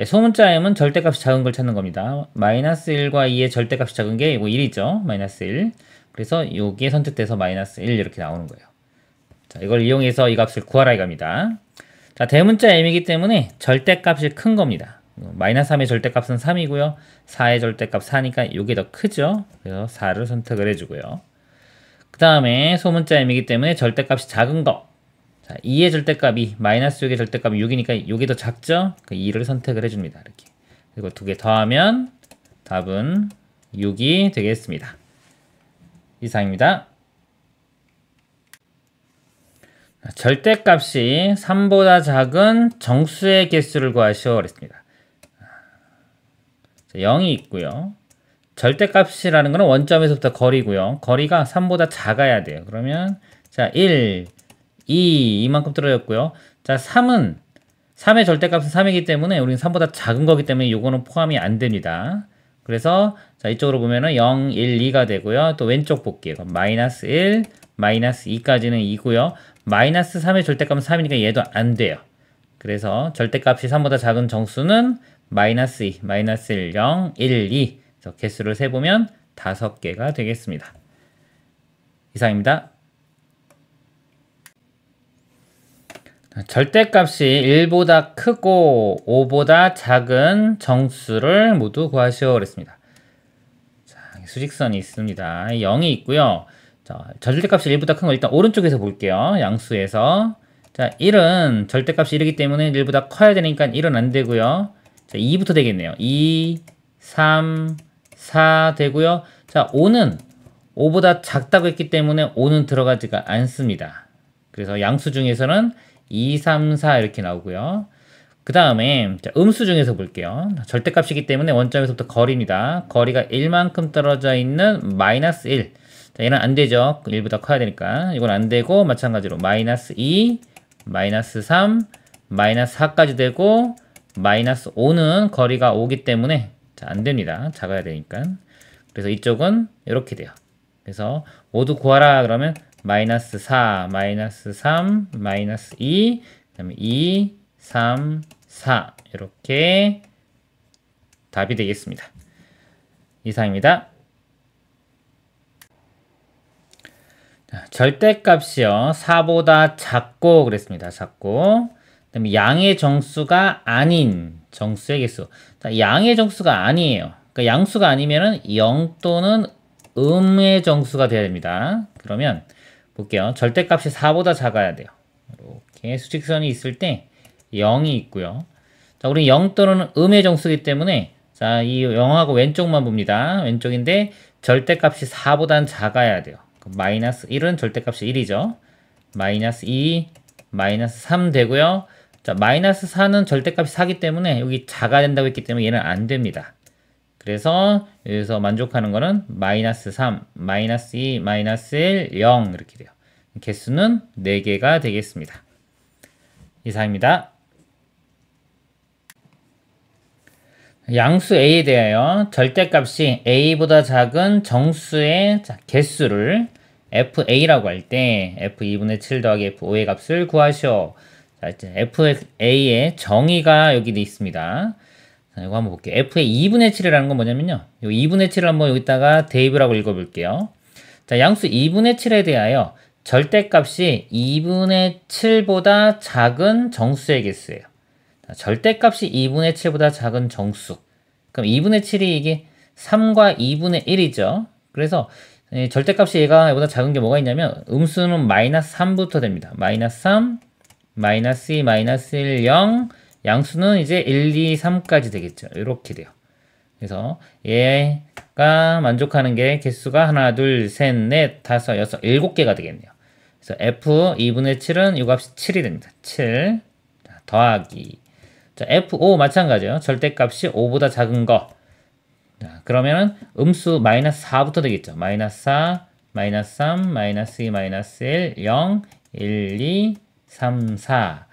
소문자 M은 절대값이 작은 걸 찾는 겁니다. 마이너스 1과 2의 절대값이 작은 게 이거 1이죠. 마이너스 1. 그래서 여기에 선택돼서 마이너스 1 이렇게 나오는 거예요. 자, 이걸 이용해서 이 값을 구하라 이겁니다. 자, 대문자 M이기 때문에 절대값이 큰 겁니다. 마이너스 3의 절대값은 3이고요. 4의 절대값 4니까 이게 더 크죠. 그래서 4를 선택을 해주고요. 그 다음에 소문자 m이기 때문에 절대값이 작은 거. 자, 2의 절대값이 마이너스 6의 절대값이 6이니까 6이 더 작죠. 그 2를 선택을 해줍니다. 이렇게. 그리고 두 개 더하면 답은 6이 되겠습니다. 이상입니다. 절대값이 3보다 작은 정수의 개수를 구하시오 그랬습니다. 0이 있고요. 절대값이라는 것은 원점에서부터 거리고요. 거리가 3보다 작아야 돼요. 그러면 자 1, 2 이만큼 떨어졌고요. 자 3의 절대값은 3이기 때문에 우리는 3보다 작은 거기 때문에 이거는 포함이 안 됩니다. 그래서 자 이쪽으로 보면은 0, 1, 2가 되고요. 또 왼쪽 볼게요. 마이너스 1, 마이너스 2까지는 2고요. 마이너스 3의 절대값은 3이니까 얘도 안 돼요. 그래서 절대값이 3보다 작은 정수는 마이너스 2, 마이너스 1, 0, 1, 2 그래서 개수를 세보면 5개가 되겠습니다. 이상입니다. 절대값이 1보다 크고 5보다 작은 정수를 모두 구하시오 그랬습니다. 자, 수직선이 있습니다. 0이 있고요. 자, 절대값이 1보다 큰 거 일단 오른쪽에서 볼게요. 양수에서. 자, 1은 절대값이 1이기 때문에 1보다 커야 되니까 1은 안 되고요. 자, 2부터 되겠네요. 2, 3, 4 되고요. 자, 5는 5보다 작다고 했기 때문에 5는 들어가지가 않습니다. 그래서 양수 중에서는 2, 3, 4 이렇게 나오고요. 그 다음에 음수 중에서 볼게요. 절대값이기 때문에 원점에서부터 거리입니다. 거리가 1만큼 떨어져 있는 마이너스 1. 자, 얘는 안 되죠. 1보다 커야 되니까. 이건 안 되고 마찬가지로 마이너스 2, 마이너스 3, 마이너스 4까지 되고 마이너스 5는 거리가 5기 때문에 자, 안 됩니다. 작아야 되니까. 그래서 이쪽은 이렇게 돼요. 그래서 모두 구하라 그러면 마이너스 4, 마이너스 3, 마이너스 2, 그 다음에 2, 3, 4 이렇게 답이 되겠습니다. 이상입니다. 자, 절대값이요. 4보다 작고 그랬습니다. 작고 그 다음에 양의 정수가 아닌 정수의 개수. 자, 양의 정수가 아니에요. 그러니까 양수가 아니면은 0 또는 음의 정수가 돼야 됩니다. 그러면 볼게요. 절대값이 4보다 작아야 돼요. 이렇게 수직선이 있을 때 0이 있고요. 자, 우리 0 또는 음의 정수이기 때문에 자, 이 0하고 왼쪽만 봅니다. 왼쪽인데 절대값이 4보다는 작아야 돼요. 마이너스 1은 절대값이 1이죠. 마이너스 2, 마이너스 3 되고요. 자, 마이너스 4는 절대값이 4기 때문에 여기 작아야 된다고 했기 때문에 얘는 안 됩니다. 그래서 여기서 만족하는 거는 마이너스 3, 마이너스 2, 마이너스 1, 0 이렇게 돼요. 개수는 4개가 되겠습니다. 이상입니다. 양수 A에 대하여 절대값이 A보다 작은 정수의 개수를 FA라고 할 때 F2분의 7 더하기 F5의 값을 구하시오. 자, 이제 FA의 정의가 여기 돼 있습니다. 자, 이거 한번 볼게요. F의 2분의 7이라는 건 뭐냐면요. 이 2분의 7을 한번 여기다가 대입을 하고 읽어볼게요. 자, 양수 2분의 7에 대하여 절대값이 2분의 7보다 작은 정수의 개수예요. 자, 절대값이 2분의 7보다 작은 정수. 그럼 2분의 7이 이게 3과 2분의 1이죠. 그래서 절대값이 얘보다 작은 게 뭐가 있냐면 음수는 마이너스 3부터 됩니다. 마이너스 3, 마이너스 2, 마이너스 1, 0 양수는 이제 1, 2, 3까지 되겠죠. 이렇게 돼요. 그래서 얘가 만족하는 게 개수가 하나, 둘, 셋, 넷, 다섯, 여섯, 7개가 되겠네요. 그래서 F 2분의 7은 이 값이 7이 됩니다. 7 자, 더하기 자, F5 마찬가지예요. 절대값이 5보다 작은 거. 자, 그러면은 음수 마이너스 4부터 되겠죠. 마이너스 4, 마이너스 3, 마이너스 2, 마이너스 1, 0, 1, 2, 3, 4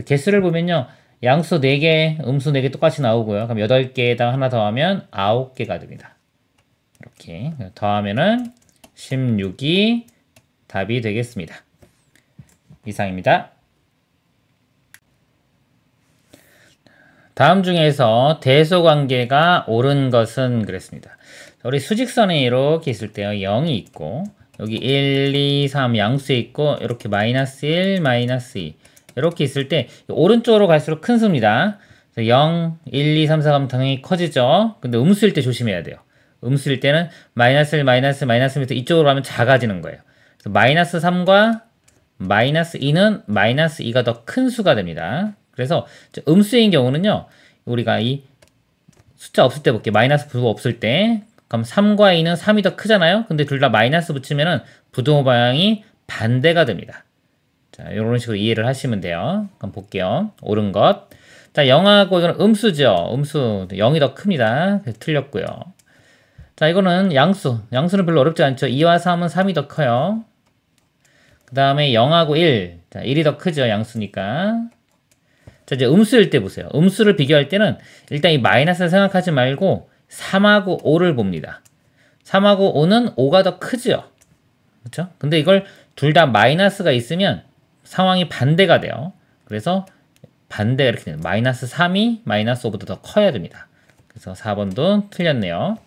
개수를 보면요. 양수 4개, 음수 4개 똑같이 나오고요. 그럼 8개에다 하나 더하면 9개가 됩니다. 이렇게 더하면은 16이 답이 되겠습니다. 이상입니다. 다음 중에서 대소관계가 옳은 것은 그랬습니다. 우리 수직선에 이렇게 있을 때요. 0이 있고 여기 1, 2, 3 양수에 있고 이렇게 마이너스 1, 마이너스 2 이렇게 있을 때 오른쪽으로 갈수록 큰 수입니다. 그래서 0, 1, 2, 3, 4 가면 당연히 커지죠. 근데 음수일 때 조심해야 돼요. 음수일 때는 마이너스 1, 마이너스, 마이너스부터 이쪽으로 가면 작아지는 거예요. 그래서 마이너스 3과 마이너스 2는 마이너스 2가 더 큰 수가 됩니다. 그래서 음수인 경우는요. 우리가 이 숫자 없을 때 볼게요. 마이너스 부호 없을 때. 그럼 3과 2는 3이 더 크잖아요. 근데 둘 다 마이너스 붙이면은 부등호 방향이 반대가 됩니다. 자, 이런 식으로 이해를 하시면 돼요. 그럼 볼게요. 옳은 것. 자, 0하고 이거는 음수죠. 음수. 0이 더 큽니다. 그래서 틀렸고요. 자, 이거는 양수. 양수는 별로 어렵지 않죠. 2와 3은 3이 더 커요. 그 다음에 0하고 1. 자, 1이 더 크죠. 양수니까. 자, 이제 음수일 때 보세요. 음수를 비교할 때는 일단 이 마이너스를 생각하지 말고 3하고 5를 봅니다. 3하고 5는 5가 더 크죠. 그렇죠? 근데 이걸 둘 다 마이너스가 있으면 상황이 반대가 돼요. 그래서 반대가 이렇게 돼요. 마이너스 3이 마이너스 5보다 더 커야 됩니다. 그래서 4번도 틀렸네요.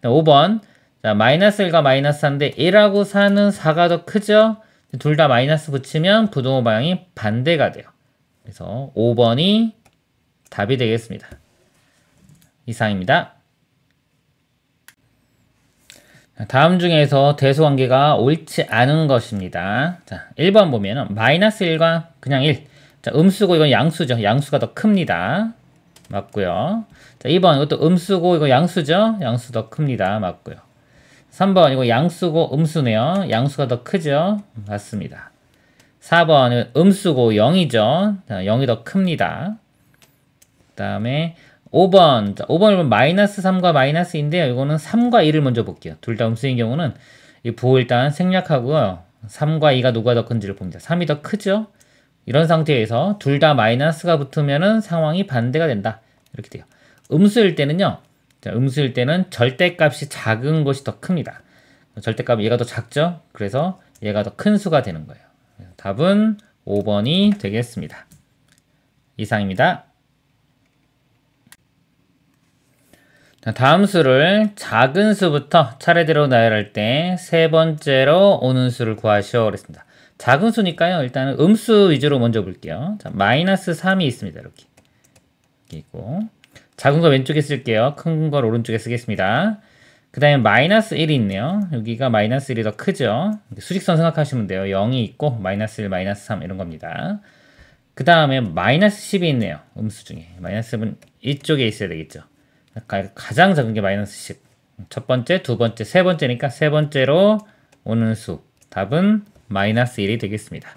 5번. 자, 마이너스 1과 마이너스 4인데 1하고 4는 4가 더 크죠? 둘 다 마이너스 붙이면 부등호 방향이 반대가 돼요. 그래서 5번이 답이 되겠습니다. 이상입니다. 다음 중에서 대소관계가 옳지 않은 것입니다. 자, 1번 보면은 마이너스 1과 그냥 1. 자, 음수고 이건 양수죠. 양수가 더 큽니다. 맞고요. 자, 2번 이것도 음수고 이거 양수죠. 양수 더 큽니다. 맞고요. 3번 이거 양수고 음수네요. 양수가 더 크죠. 맞습니다. 4번 음수고 0이죠. 자, 0이 더 큽니다. 그 다음에 5번. 자, 5번은 마이너스 3과 마이너스인데요. 이거는 3과 2를 먼저 볼게요. 둘 다 음수인 경우는 이 부호 일단 생략하고요. 3과 2가 누가 더 큰지를 봅니다. 3이 더 크죠? 이런 상태에서 둘 다 마이너스가 붙으면은 상황이 반대가 된다. 이렇게 돼요. 음수일 때는요. 자, 음수일 때는 절대값이 작은 것이 더 큽니다. 절대값이 얘가 더 작죠? 그래서 얘가 더 큰 수가 되는 거예요. 답은 5번이 되겠습니다. 이상입니다. 자, 다음 수를 작은 수부터 차례대로 나열할 때 세 번째로 오는 수를 구하시오 그랬습니다. 작은 수니까요. 일단은 음수 위주로 먼저 볼게요. 자, 마이너스 3이 있습니다. 이렇게 있고 작은 거 왼쪽에 쓸게요. 큰 걸 오른쪽에 쓰겠습니다. 그 다음에 마이너스 1이 있네요. 여기가 마이너스 1이 더 크죠. 수직선 생각하시면 돼요. 0이 있고 마이너스 1, 마이너스 3 이런 겁니다. 그 다음에 마이너스 10이 있네요. 음수 중에. 마이너스 10은 이쪽에 있어야 되겠죠. 가장 작은 게 마이너스 10. 첫 번째, 두 번째, 세 번째니까 세 번째로 오는 수. 답은 마이너스 1이 되겠습니다.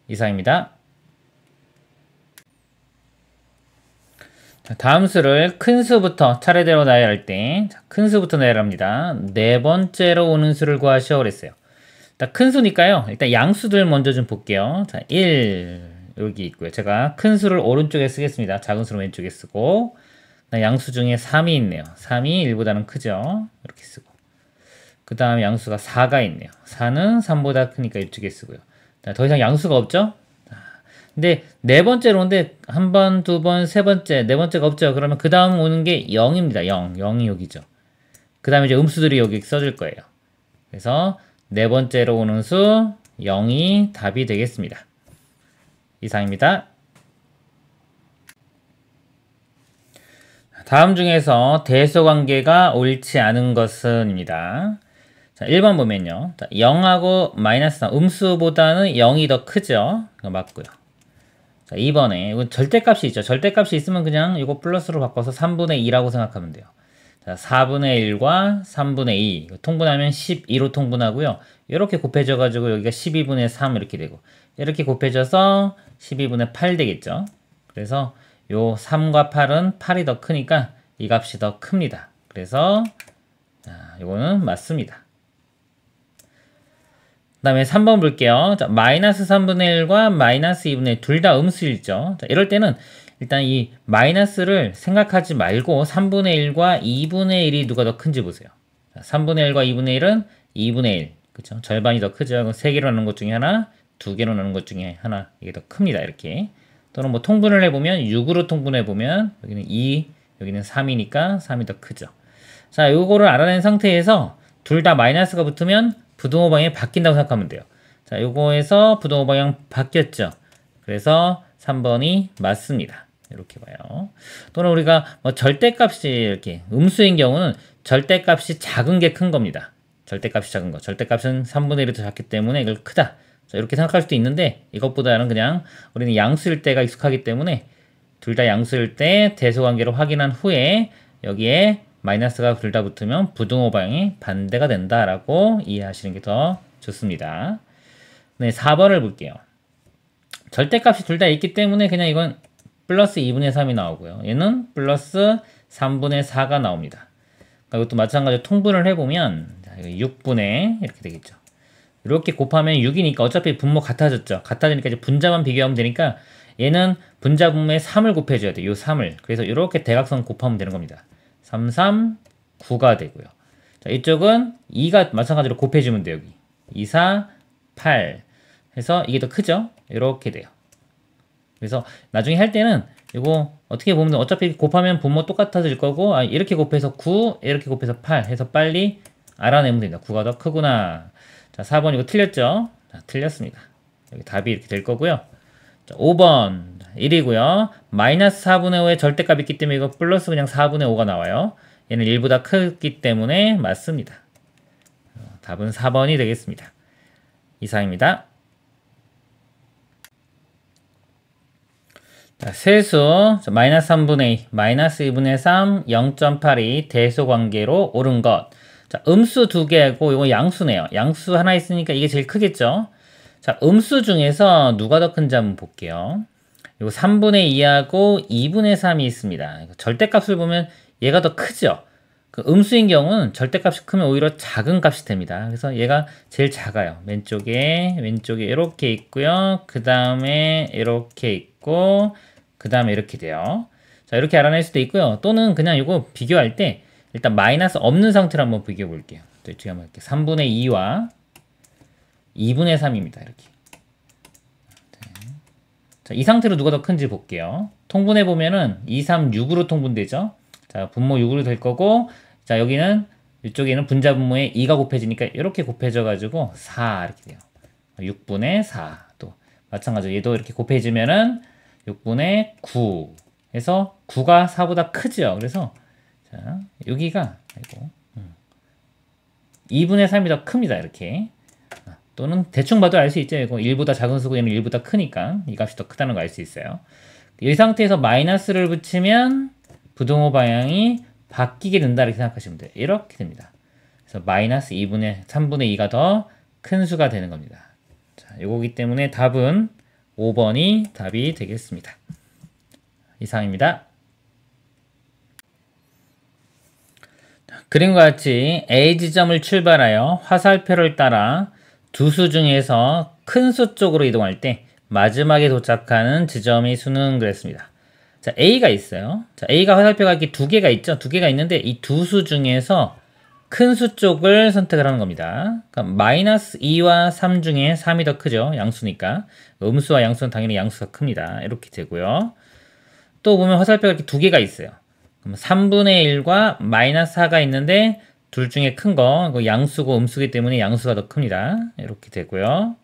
이상입니다. 다음 수를 큰 수부터 차례대로 나열할 때 큰 수부터 나열합니다. 네 번째로 오는 수를 구하시오 그랬어요. 큰 수니까요. 일단 양수들 먼저 좀 볼게요. 자, 1 여기 있고요. 제가 큰 수를 오른쪽에 쓰겠습니다. 작은 수를 왼쪽에 쓰고 양수 중에 3이 있네요. 3이 1보다는 크죠. 이렇게 쓰고 그 다음에 양수가 4가 있네요. 4는 3보다 크니까 이쪽에 쓰고요. 더 이상 양수가 없죠? 근데 네 번째로 오는데 한 번, 두 번, 세 번째, 네 번째가 없죠. 그러면 그 다음 오는 게 0입니다. 0. 0이 여기죠. 그 다음에 이제 음수들이 여기 써줄 거예요. 그래서 네 번째로 오는 수 0이 답이 되겠습니다. 이상입니다. 다음 중에서 대소관계가 옳지 않은 것은입니다. 자, 1번 보면요. 자, 0하고 마이너스 3, 음수보다는 0이 더 크죠. 이거 맞고요. 자, 2번에 이건 절대값이 있죠. 절대값이 있으면 그냥 이거 플러스로 바꿔서 3분의 2라고 생각하면 돼요. 자, 4분의 1과 3분의 2 이거 통분하면 12로 통분하고요. 이렇게 곱해져 가지고 여기가 12분의 3 이렇게 되고 이렇게 곱해져서 12분의 8 되겠죠. 그래서 요 3과 8은 8이 더 크니까 이 값이 더 큽니다. 그래서 이거는 맞습니다. 그 다음에 3번 볼게요. 자, 마이너스 3분의 1과 마이너스 2분의 1 둘 다 음수일죠. 자, 이럴 때는 일단 이 마이너스를 생각하지 말고 3분의 1과 2분의 1이 누가 더 큰지 보세요. 자, 3분의 1과 2분의 1은 2분의 1. 그쵸? 절반이 더 크죠. 그럼 3개로 나누는 것 중에 하나, 2개로 나누는 것 중에 하나. 이게 더 큽니다. 이렇게. 또는 뭐 통분을 해보면 6으로 통분해보면 여기는 2, 여기는 3이니까 3이 더 크죠. 자, 요거를 알아낸 상태에서 둘 다 마이너스가 붙으면 부등호 방향이 바뀐다고 생각하면 돼요. 자, 요거에서 부등호 방향 바뀌었죠. 그래서 3번이 맞습니다. 이렇게 봐요. 또는 우리가 뭐 절대값이 이렇게 음수인 경우는 절대값이 작은 게 큰 겁니다. 절대값이 작은 거. 절대값은 3분의 1이 더 작기 때문에 이걸 크다. 자, 이렇게 생각할 수도 있는데 이것보다는 그냥 우리는 양수일 때가 익숙하기 때문에 둘 다 양수일 때 대소관계를 확인한 후에 여기에 마이너스가 둘 다 붙으면 부등호 방향이 반대가 된다라고 이해하시는 게 더 좋습니다. 네, 4번을 볼게요. 절대값이 둘 다 있기 때문에 그냥 이건 플러스 2분의 3이 나오고요. 얘는 플러스 3분의 4가 나옵니다. 그러니까 이것도 마찬가지로 통분을 해보면 6분의 이렇게 되겠죠. 이렇게 곱하면 6이니까 어차피 분모 같아졌죠. 같아지니까 이제 분자만 비교하면 되니까 얘는 분자 분모에 3을 곱해줘야 돼요. 요 3을. 그래서 이렇게 대각선 곱하면 되는 겁니다. 3, 3, 9가 되고요. 자, 이쪽은 2가 마찬가지로 곱해주면 돼요. 여기 2, 4, 8 해서 이게 더 크죠? 이렇게 돼요. 그래서 나중에 할 때는 이거 어떻게 보면 어차피 곱하면 분모 똑같아질 거고 이렇게 곱해서 9, 이렇게 곱해서 8 해서 빨리 알아내면 됩니다. 9가 더 크구나. 자, 4번 이거 틀렸죠? 자, 틀렸습니다. 여기 답이 이렇게 될 거고요. 자, 5번 1이고요. 마이너스 4분의 5의 절대값이 있기 때문에 이거 플러스 그냥 4분의 5가 나와요. 얘는 1보다 크기 때문에 맞습니다. 답은 4번이 되겠습니다. 이상입니다. 자, 세수 마이너스 3분의 2, 마이너스 2분의 3, 0.8이 대소관계로 옳은 것. 자, 음수 두 개고 이거 양수네요. 양수 하나 있으니까 이게 제일 크겠죠. 자, 음수 중에서 누가 더 큰지 한번 볼게요. 이거 3분의 2하고 2분의 3이 있습니다. 절대값을 보면 얘가 더 크죠. 그 음수인 경우는 절대값이 크면 오히려 작은 값이 됩니다. 그래서 얘가 제일 작아요. 왼쪽에 이렇게 있고요. 그 다음에 이렇게 있고 그 다음에 이렇게 돼요. 자, 이렇게 알아낼 수도 있고요. 또는 그냥 이거 비교할 때 일단 마이너스 없는 상태로 한번 비교해 볼게요. 또 이쪽에 한번 이렇게 3분의 2와 2분의 3입니다. 이렇게. 자, 이 상태로 누가 더 큰지 볼게요. 통분해 보면은 2, 3, 6으로 통분되죠. 자, 분모 6으로 될 거고, 자, 여기는 이쪽에는 분자 분모에 2가 곱해지니까 이렇게 곱해져 가지고 4 이렇게 돼요. 6분의 4. 또 마찬가지로 얘도 이렇게 곱해지면은 6분의 9 해서 9가 4보다 크죠. 그래서 자, 여기가 아이고 2분의 3이 더 큽니다. 이렇게. 또는 대충 봐도 알 수 있죠. 이거 1보다 작은 수고 얘는 1보다 크니까 이 값이 더 크다는 거 알 수 있어요. 이 상태에서 마이너스를 붙이면 부등호 방향이 바뀌게 된다 이렇게 생각하시면 돼요. 이렇게 됩니다. 그래서 마이너스 3분의 2가 더 큰 수가 되는 겁니다. 자, 요거기 때문에 답은 5번이 답이 되겠습니다. 이상입니다. 그림과 같이 A 지점을 출발하여 화살표를 따라 두 수 중에서 큰 수 쪽으로 이동할 때 마지막에 도착하는 지점의 수는 그랬습니다. 자, A가 있어요. 자, A가 화살표가 이렇게 두 개가 있죠. 두 개가 있는데 이 두 수 중에서 큰 수 쪽을 선택을 하는 겁니다. 그러니까 마이너스 2와 3 중에 3이 더 크죠. 양수니까. 음수와 양수는 당연히 양수가 큽니다. 이렇게 되고요. 또 보면 화살표가 이렇게 두 개가 있어요. 그럼 3분의 1과 마이너스 4가 있는데 둘 중에 큰 거, 이거 양수고 음수기 때문에 양수가 더 큽니다. 이렇게 되고요.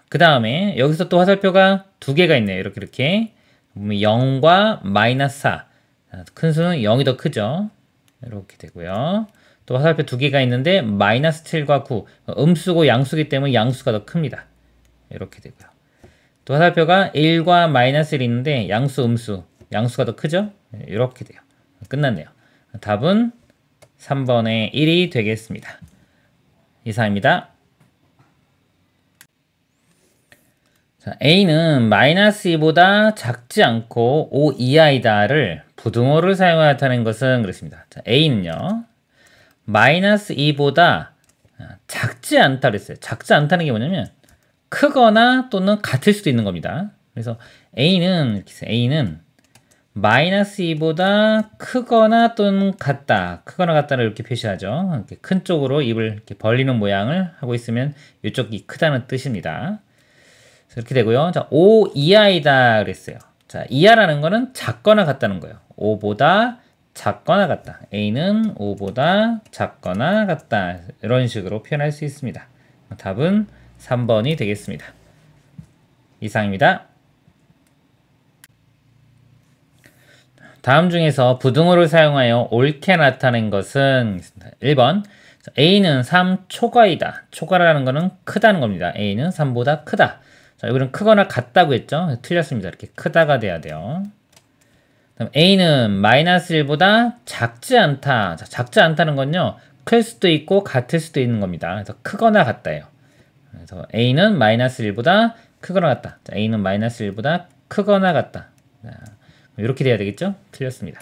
그 다음에 여기서 또 화살표가 두 개가 있네요. 이렇게. 보면 0과 마이너스 4. 큰 수는 0이 더 크죠. 이렇게 되고요. 또 화살표 두 개가 있는데 마이너스 7과 9. 음수고 양수기 때문에 양수가 더 큽니다. 이렇게 되고요. 또 화살표가 1과 마이너스 1이 있는데 양수, 음수. 양수가 더 크죠? 이렇게 돼요. 끝났네요. 답은 3번의 1이 되겠습니다. 이상입니다. 자, A는 마이너스 2보다 작지 않고 5 이하이다를 부등호를 사용하여 나타낸 것은 그렇습니다. 자, A는요. 마이너스 2보다 작지 않다 그랬어요. 작지 않다는 게 뭐냐면 크거나 또는 같을 수도 있는 겁니다. 그래서 A는 마이너스 2보다 크거나 또는 같다. 크거나 같다를 이렇게 표시하죠. 이렇게 큰 쪽으로 입을 이렇게 벌리는 모양을 하고 있으면 이쪽이 크다는 뜻입니다. 이렇게 되고요. 자, 5 이하이다 그랬어요. 자, 이하라는 거는 작거나 같다는 거예요. 5보다 작거나 같다. A는 5보다 작거나 같다. 이런 식으로 표현할 수 있습니다. 답은 3번이 되겠습니다. 이상입니다. 다음 중에서 부등호를 사용하여 옳게 나타낸 것은 1번 A는 3 초과이다. 초과라는 것은 크다는 겁니다. A는 3보다 크다. 자, 여기는 크거나 같다고 했죠. 틀렸습니다. 이렇게 크다가 돼야 돼요. 그다음 A는 마이너스 1보다 작지 않다. 자, 작지 않다는 건요. 클 수도 있고 같을 수도 있는 겁니다. 그래서 크거나 같다예요. 그래서 A는 마이너스 1보다 크거나 같다. 자, A는 마이너스 1보다 크거나 같다. 자, 이렇게 돼야 되겠죠? 틀렸습니다.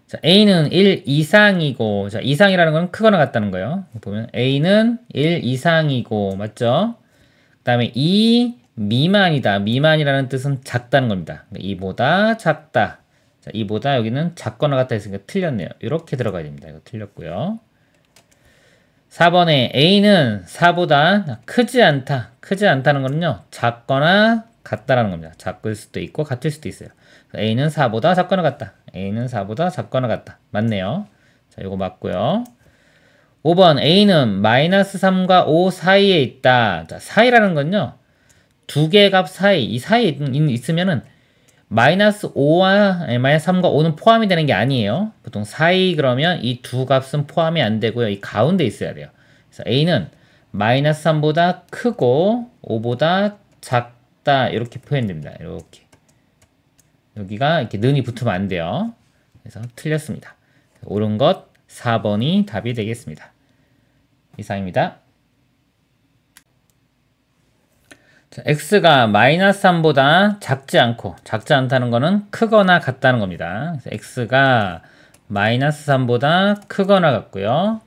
자, A는 1 이상이고, 자, 이상이라는 건 크거나 같다는 거예요. 보면 A는 1 이상이고, 맞죠? 그 다음에 2 미만이다. 미만이라는 뜻은 작다는 겁니다. 2보다 작다. 자, 2보다 여기는 작거나 같다 했으니까 틀렸네요. 이렇게 들어가야 됩니다. 이거 틀렸고요. 4번에 A는 4보다 크지 않다. 크지 않다는 거는요. 작거나 같다라는 겁니다. 작을 수도 있고 같을 수도 있어요. A는 4보다 작거나 같다. A는 4보다 작거나 같다. 맞네요. 자, 이거 맞고요. 5번 A는 마이너스 3과 5 사이에 있다. 자, 사이라는 건요. 두 개의 값 사이, 이 사이에 있으면은 마이너스 5와 마이너스 3과 5는 포함이 되는 게 아니에요. 보통 사이 그러면 이 두 값은 포함이 안 되고요. 이 가운데 있어야 돼요. 그래서 A는 마이너스 3보다 크고 5보다 작다. 이렇게 표현됩니다. 이렇게. 여기가 이렇게 는이 붙으면 안 돼요. 그래서 틀렸습니다. 옳은 것 4번이 답이 되겠습니다. 이상입니다. 자, x가 마이너스 3보다 작지 않고, 작지 않다는 거는 크거나 같다는 겁니다. 그래서 x가 마이너스 3보다 크거나 같고요.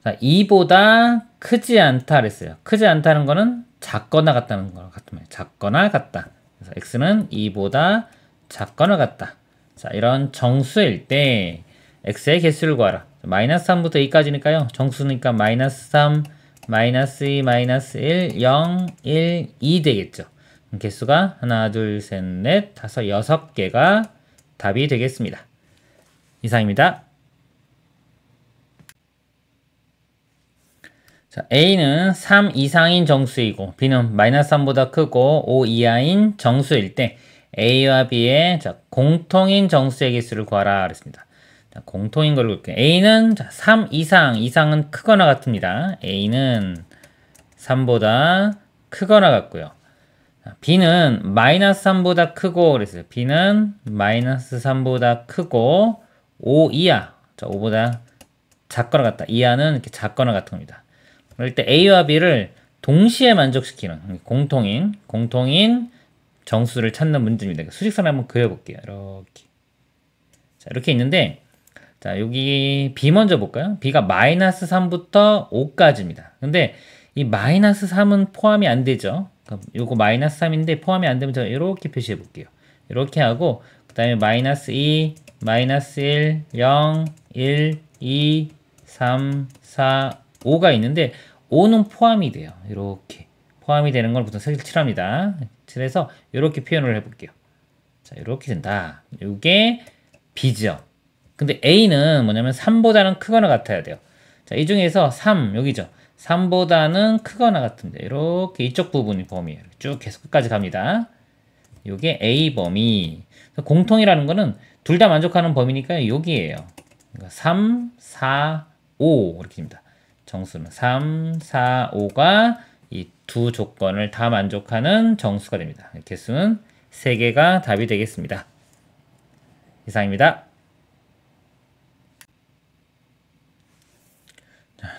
자, 2보다 크지 않다 그랬어요. 크지 않다는 거는 작거나 같다는 거 같으면 작거나 같다. 그래서 x는 2보다 작거나 같다. 자, 이런 정수일 때 x의 개수를 구하라. 마이너스 3부터 2까지니까요. 정수니까 마이너스 3, 마이너스 2, 마이너스 1, 0, 1, 2 되겠죠. 개수가 하나, 둘, 셋, 넷, 다섯, 6개가 답이 되겠습니다. 이상입니다. 자, A는 3 이상인 정수이고 B는 마이너스 3보다 크고 5 이하인 정수일 때 A와 B의 공통인 정수의 개수를 구하라 그랬습니다. 자, 공통인 걸 볼게요. A는 3 이상, 이상은 크거나 같습니다. A는 3보다 크거나 같고요. B는 마이너스 3보다 크고 그랬어요. B는 마이너스 3보다 크고 5 이하, 5보다 작거나 같다. 이하는 이렇게 작거나 같은 겁니다. 그럴 때 A와 B를 동시에 만족시키는 공통인 정수를 찾는 문제입니다. 수직선을 한번 그려볼게요. 이렇게. 자, 이렇게 있는데, 자, 여기 B 먼저 볼까요? B가 마이너스 3부터 5까지입니다. 근데 이 마이너스 3은 포함이 안 되죠. 요거 마이너스 3인데 포함이 안 되면 제가 이렇게 표시해 볼게요. 이렇게 하고, 그 다음에 마이너스 2, 마이너스 1, 0, 1, 2, 3, 4, 5가 있는데 5는 포함이 돼요. 이렇게 포함이 되는 걸 보통 색을 칠합니다. 칠해서 이렇게 표현을 해볼게요. 자, 이렇게 된다. 이게 B죠. 근데 A는 뭐냐면 3보다는 크거나 같아야 돼요. 자, 이 중에서 3 여기죠. 3보다는 크거나 같은데 이렇게 이쪽 부분이 범위예요. 쭉 계속 끝까지 갑니다. 이게 A 범위. 공통이라는 거는 둘 다 만족하는 범위니까 여기에요. 그러니까 3, 4, 5 이렇게 됩니다. 정수는 3, 4, 5가 이 두 조건을 다 만족하는 정수가 됩니다. 개수는 3개가 답이 되겠습니다. 이상입니다.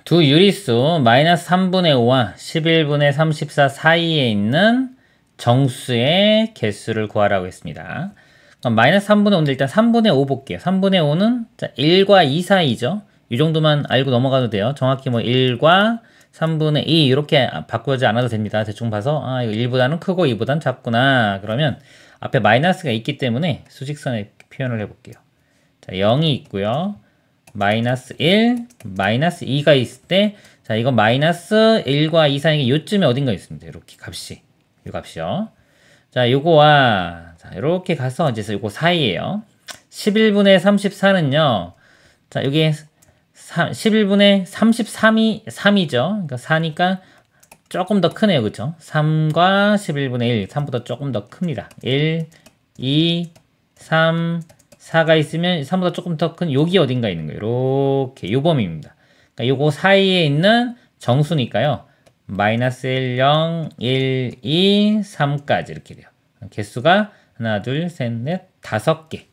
두 유리수 마이너스 3분의 5와 11분의 34 사이에 있는 정수의 개수를 구하라고 했습니다. 그럼 마이너스 3분의 5인데 일단 3분의 5 볼게요. 3분의 5는 1과 2 사이죠. 이 정도만 알고 넘어가도 돼요. 정확히 뭐 1과 3분의 2 이렇게 바꾸지 않아도 됩니다. 대충 봐서 아 이거 1보다는 크고 2보다는 작구나. 그러면 앞에 마이너스가 있기 때문에 수직선에 표현을 해볼게요. 자, 0이 있고요. 마이너스 1, 마이너스 2가 있을 때, 자, 이거 마이너스 1과 2 사이에 요쯤에 어딘가 있습니다. 이렇게 값이. 이 값이요. 자, 요거와, 자, 이렇게 가서 이제 요거 사이에요. 11분의 34는요. 자, 여기 11분의 33이 3이죠. 그러니까 4니까 조금 더 크네요. 그쵸? 3과 11분의 1, 3보다 조금 더 큽니다. 1, 2, 3, 4가 있으면 3보다 조금 더 큰 여기 어딘가 있는 거예요. 이렇게 요 범위입니다. 그러니까 요거 사이에 있는 정수니까요. 마이너스 1, 0, 1, 2, 3까지 이렇게 돼요. 개수가 하나, 둘, 셋, 넷, 5개.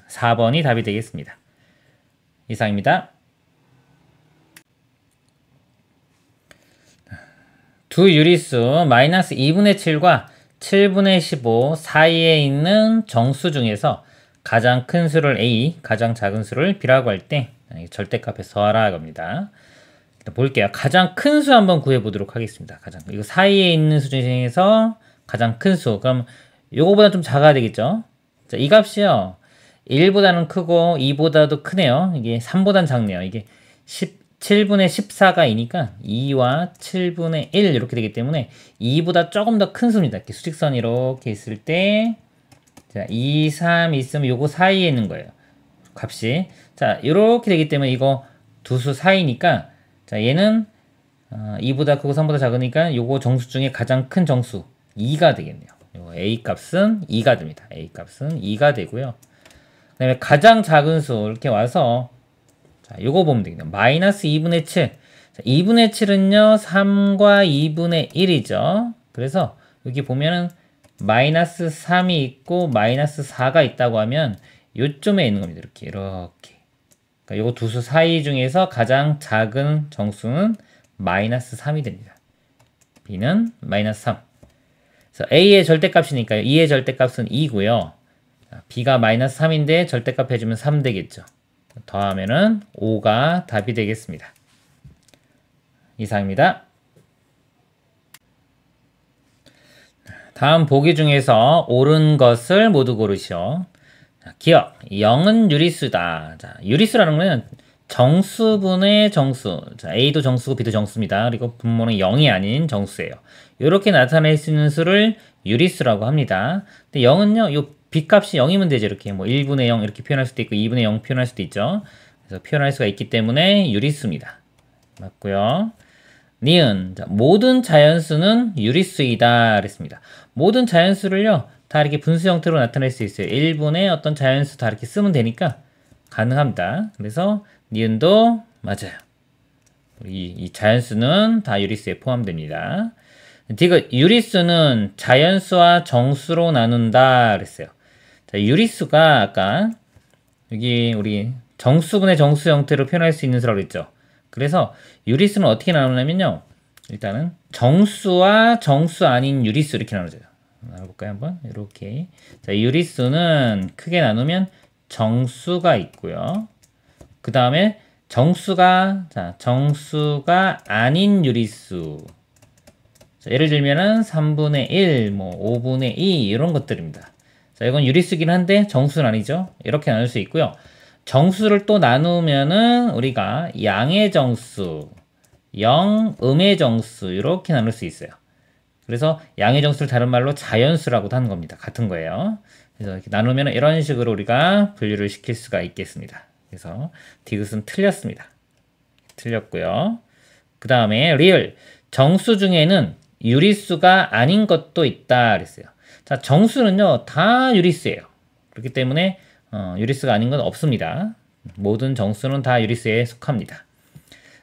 4번이 답이 되겠습니다. 이상입니다. 두 유리수 마이너스 2분의 7과 7분의 15 사이에 있는 정수 중에서 가장 큰 수를 A, 가장 작은 수를 B라고 할 때 절대값에 서하라 겁니다. 볼게요. 가장 큰 수 한번 구해보도록 하겠습니다. 이거 사이에 있는 수 중에서 가장 큰 수. 그럼 요거보다 좀 작아야 되겠죠? 자, 이 값이요. 1보다는 크고 2보다도 크네요. 이게 3보다는 작네요. 이게 7분의 14가 2니까 2와 7분의 1 이렇게 되기 때문에 2보다 조금 더 큰 수입니다. 이렇게 수직선이 이렇게 있을 때 자, 2, 3 있으면 요거 사이에 있는 거예요. 값이. 자, 이렇게 되기 때문에 이거 두 수 사이니까 자, 얘는 2보다 크고 3보다 작으니까 요거 정수 중에 가장 큰 정수 2가 되겠네요. 요거 A 값은 2가 됩니다. A 값은 2가 되고요. 그 다음에 가장 작은 수 이렇게 와서 자, 요거 보면 되겠네요. 마이너스 2분의 7. 자, 2분의 7은요, 3과 2분의 1이죠. 그래서 여기 보면은 마이너스 3이 있고 마이너스 4가 있다고 하면 요쯤에 있는 겁니다. 이렇게. 그러니까 요거 두 수 사이 중에서 가장 작은 정수는 마이너스 3이 됩니다. B는 마이너스 3. 그래서 A의 절대값이니까요. 2의 절대값은 2고요. B가 마이너스 3인데 절대값 해주면 3 되겠죠. 더하면은 5가 답이 되겠습니다. 이상입니다. 다음 보기 중에서 옳은 것을 모두 고르시오. 기억, 0은 유리수다. 자, 유리수라는 거는 정수분의 정수. 자, A도 정수고 B도 정수입니다. 그리고 분모는 0이 아닌 정수예요. 이렇게 나타낼 수 있는 수를 유리수라고 합니다. 근데 0은요, 요 B값이 0이면 되죠. 이렇게 뭐 1분의 0 이렇게 표현할 수도 있고 2분의 0 표현할 수도 있죠. 그래서 표현할 수가 있기 때문에 유리수입니다. 맞고요. 니은, 자, 모든 자연수는 유리수이다 그랬습니다. 모든 자연수를요 다 이렇게 분수 형태로 나타낼 수 있어요. 1분의 어떤 자연수 다 이렇게 쓰면 되니까 가능합니다. 그래서 니은도 맞아요. 이 자연수는 다 유리수에 포함됩니다. 디귿, 유리수는 자연수와 정수로 나눈다 그랬어요. 자, 유리수가 아까 여기 우리 정수분의 정수 형태로 표현할 수 있는 수라고 그랬죠. 그래서 유리수는 어떻게 나누냐면요. 일단은 정수와 정수 아닌 유리수 이렇게 나누죠. 나눠볼까요 한번? 이렇게. 자, 유리수는 크게 나누면 정수가 있고요. 그 다음에 정수가 아닌 유리수. 자, 예를 들면은 3분의 1, 뭐 5분의 2 이런 것들입니다. 자, 이건 유리수긴 한데 정수는 아니죠. 이렇게 나눌 수 있고요. 정수를 또 나누면은 우리가 양의 정수, 음의 정수 이렇게 나눌 수 있어요. 그래서 양의 정수를 다른 말로 자연수라고도 하는 겁니다. 같은 거예요. 그래서 이렇게 나누면 이런 식으로 우리가 분류를 시킬 수가 있겠습니다. 그래서 디귿은 틀렸습니다. 틀렸고요. 그 다음에 리을, 정수 중에는 유리수가 아닌 것도 있다 그랬어요. 자, 정수는요 다 유리수예요. 그렇기 때문에 유리수가 아닌 건 없습니다. 모든 정수는 다 유리수에 속합니다.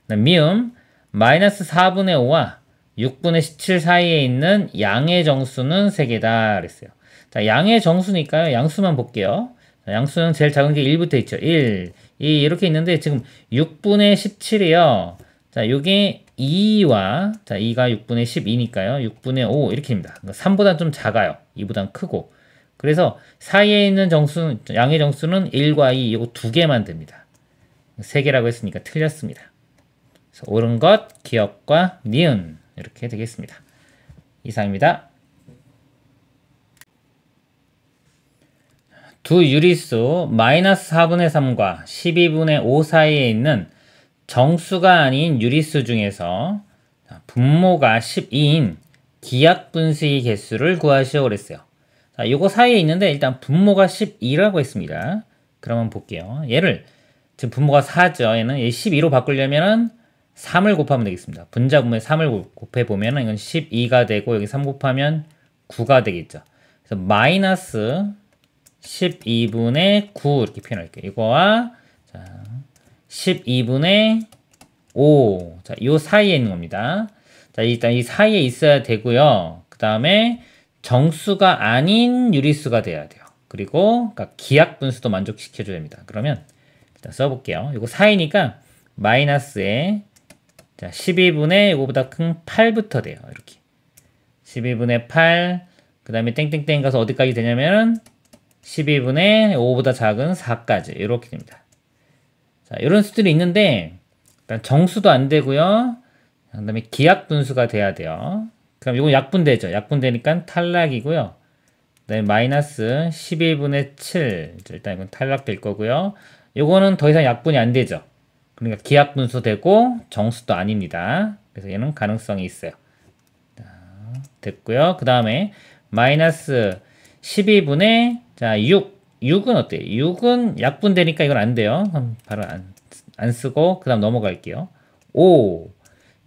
미음, 마이너스 4분의 5와 6분의 17 사이에 있는 양의 정수는 3개다 그랬어요. 자, 양의 정수니까요. 양수만 볼게요. 자, 양수는 제일 작은 게 1부터 있죠. 1, 2 이렇게 있는데 지금 6분의 17이에요. 자, 요게 2와 자, 2가 6분의 12니까요. 6분의 5 이렇게입니다. 그러니까 3보다 좀 작아요. 2보단 크고. 그래서 사이에 있는 정수, 양의 정수는 1과 2, 이거 2개만 됩니다. 3개라고 했으니까 틀렸습니다. 그래서 옳은 것, 기억과 니은 이렇게 되겠습니다. 이상입니다. 두 유리수 마이너스 4분의 3과 12분의 5 사이에 있는 정수가 아닌 유리수 중에서 분모가 12인 기하분수의 개수를 구하시오 그랬어요. 자, 요거 사이에 있는데 일단 분모가 12라고 했습니다. 그러면 볼게요. 얘를 지금 분모가 4죠. 얘는 12로 바꾸려면은 3을 곱하면 되겠습니다. 분자분모에 3을 곱해보면 이건 12가 되고 여기 3 곱하면 9가 되겠죠. 그래서 마이너스 12분의 9 이렇게 표현할게요. 이거와 자, 12분의 5. 자, 요 사이에 있는 겁니다. 자, 일단 이 사이에 있어야 되고요. 그 다음에 정수가 아닌 유리수가 돼야 돼요. 그리고 그러니까 기하분수도 만족시켜줘야 됩니다. 그러면 일단 써볼게요. 이거 사이니까 마이너스에 자, 12분의 이거보다 큰 8부터 돼요. 이렇게 12분의 8, 그 다음에 땡땡땡 가서 어디까지 되냐면 12분의 5보다 작은 4까지 이렇게 됩니다. 자, 이런 수들이 있는데 일단 정수도 안 되고요. 그 다음에 기하분수가 돼야 돼요. 그럼 이건 약분되죠. 약분되니까 탈락이고요. 그 다음에 마이너스 12분의 7. 일단 이건 탈락될 거고요. 요거는 더 이상 약분이 안 되죠. 그러니까 기하분수 되고 정수도 아닙니다. 그래서 얘는 가능성이 있어요. 자, 됐고요. 그 다음에 마이너스 12분의 자 6. 6은 어때요? 6은 약분되니까 이건 안 돼요. 그럼 바로 안 쓰고 그 다음 넘어갈게요. 5.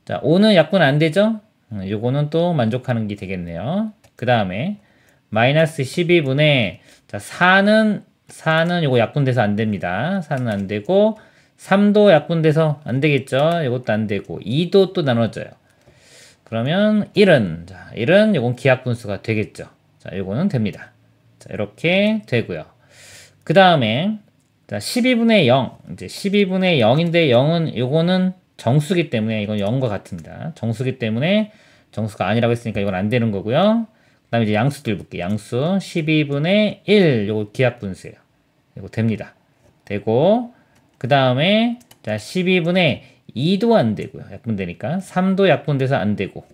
자 5는 약분 안 되죠? 요거는 또 만족하는 게 되겠네요. 그 다음에 마이너스 12분의 자 4는 요거 약분돼서 안 됩니다. 4는 안 되고 3도 약분돼서 안 되겠죠. 이것도 안 되고 2도 또 나눠져요. 그러면 1은 자 1은 요건 기하분수가 되겠죠. 자 요거는 됩니다. 자 이렇게 되고요. 그 다음에 자 12분의 0 이제 12분의 0인데 0은 요거는 정수기 때문에 이건 0과 같습니다. 정수기 때문에 정수가 아니라고 했으니까 이건 안 되는 거고요. 그 다음에 이제 양수들 볼게요. 양수 12분의 1 요거 기하분수예요. 이거 됩니다. 되고 그 다음에 자 12분의 2도 안 되고요. 약분되니까 3도 약분돼서 안 되고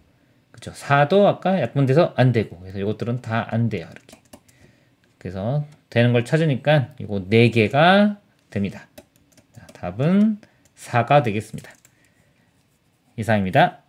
그쵸 4도 아까 약분돼서 안 되고 그래서 이것들은 다 안 돼요. 이렇게 그래서 되는 걸 찾으니까 이거 4개가 됩니다. 자, 답은 4가 되겠습니다. 이상입니다.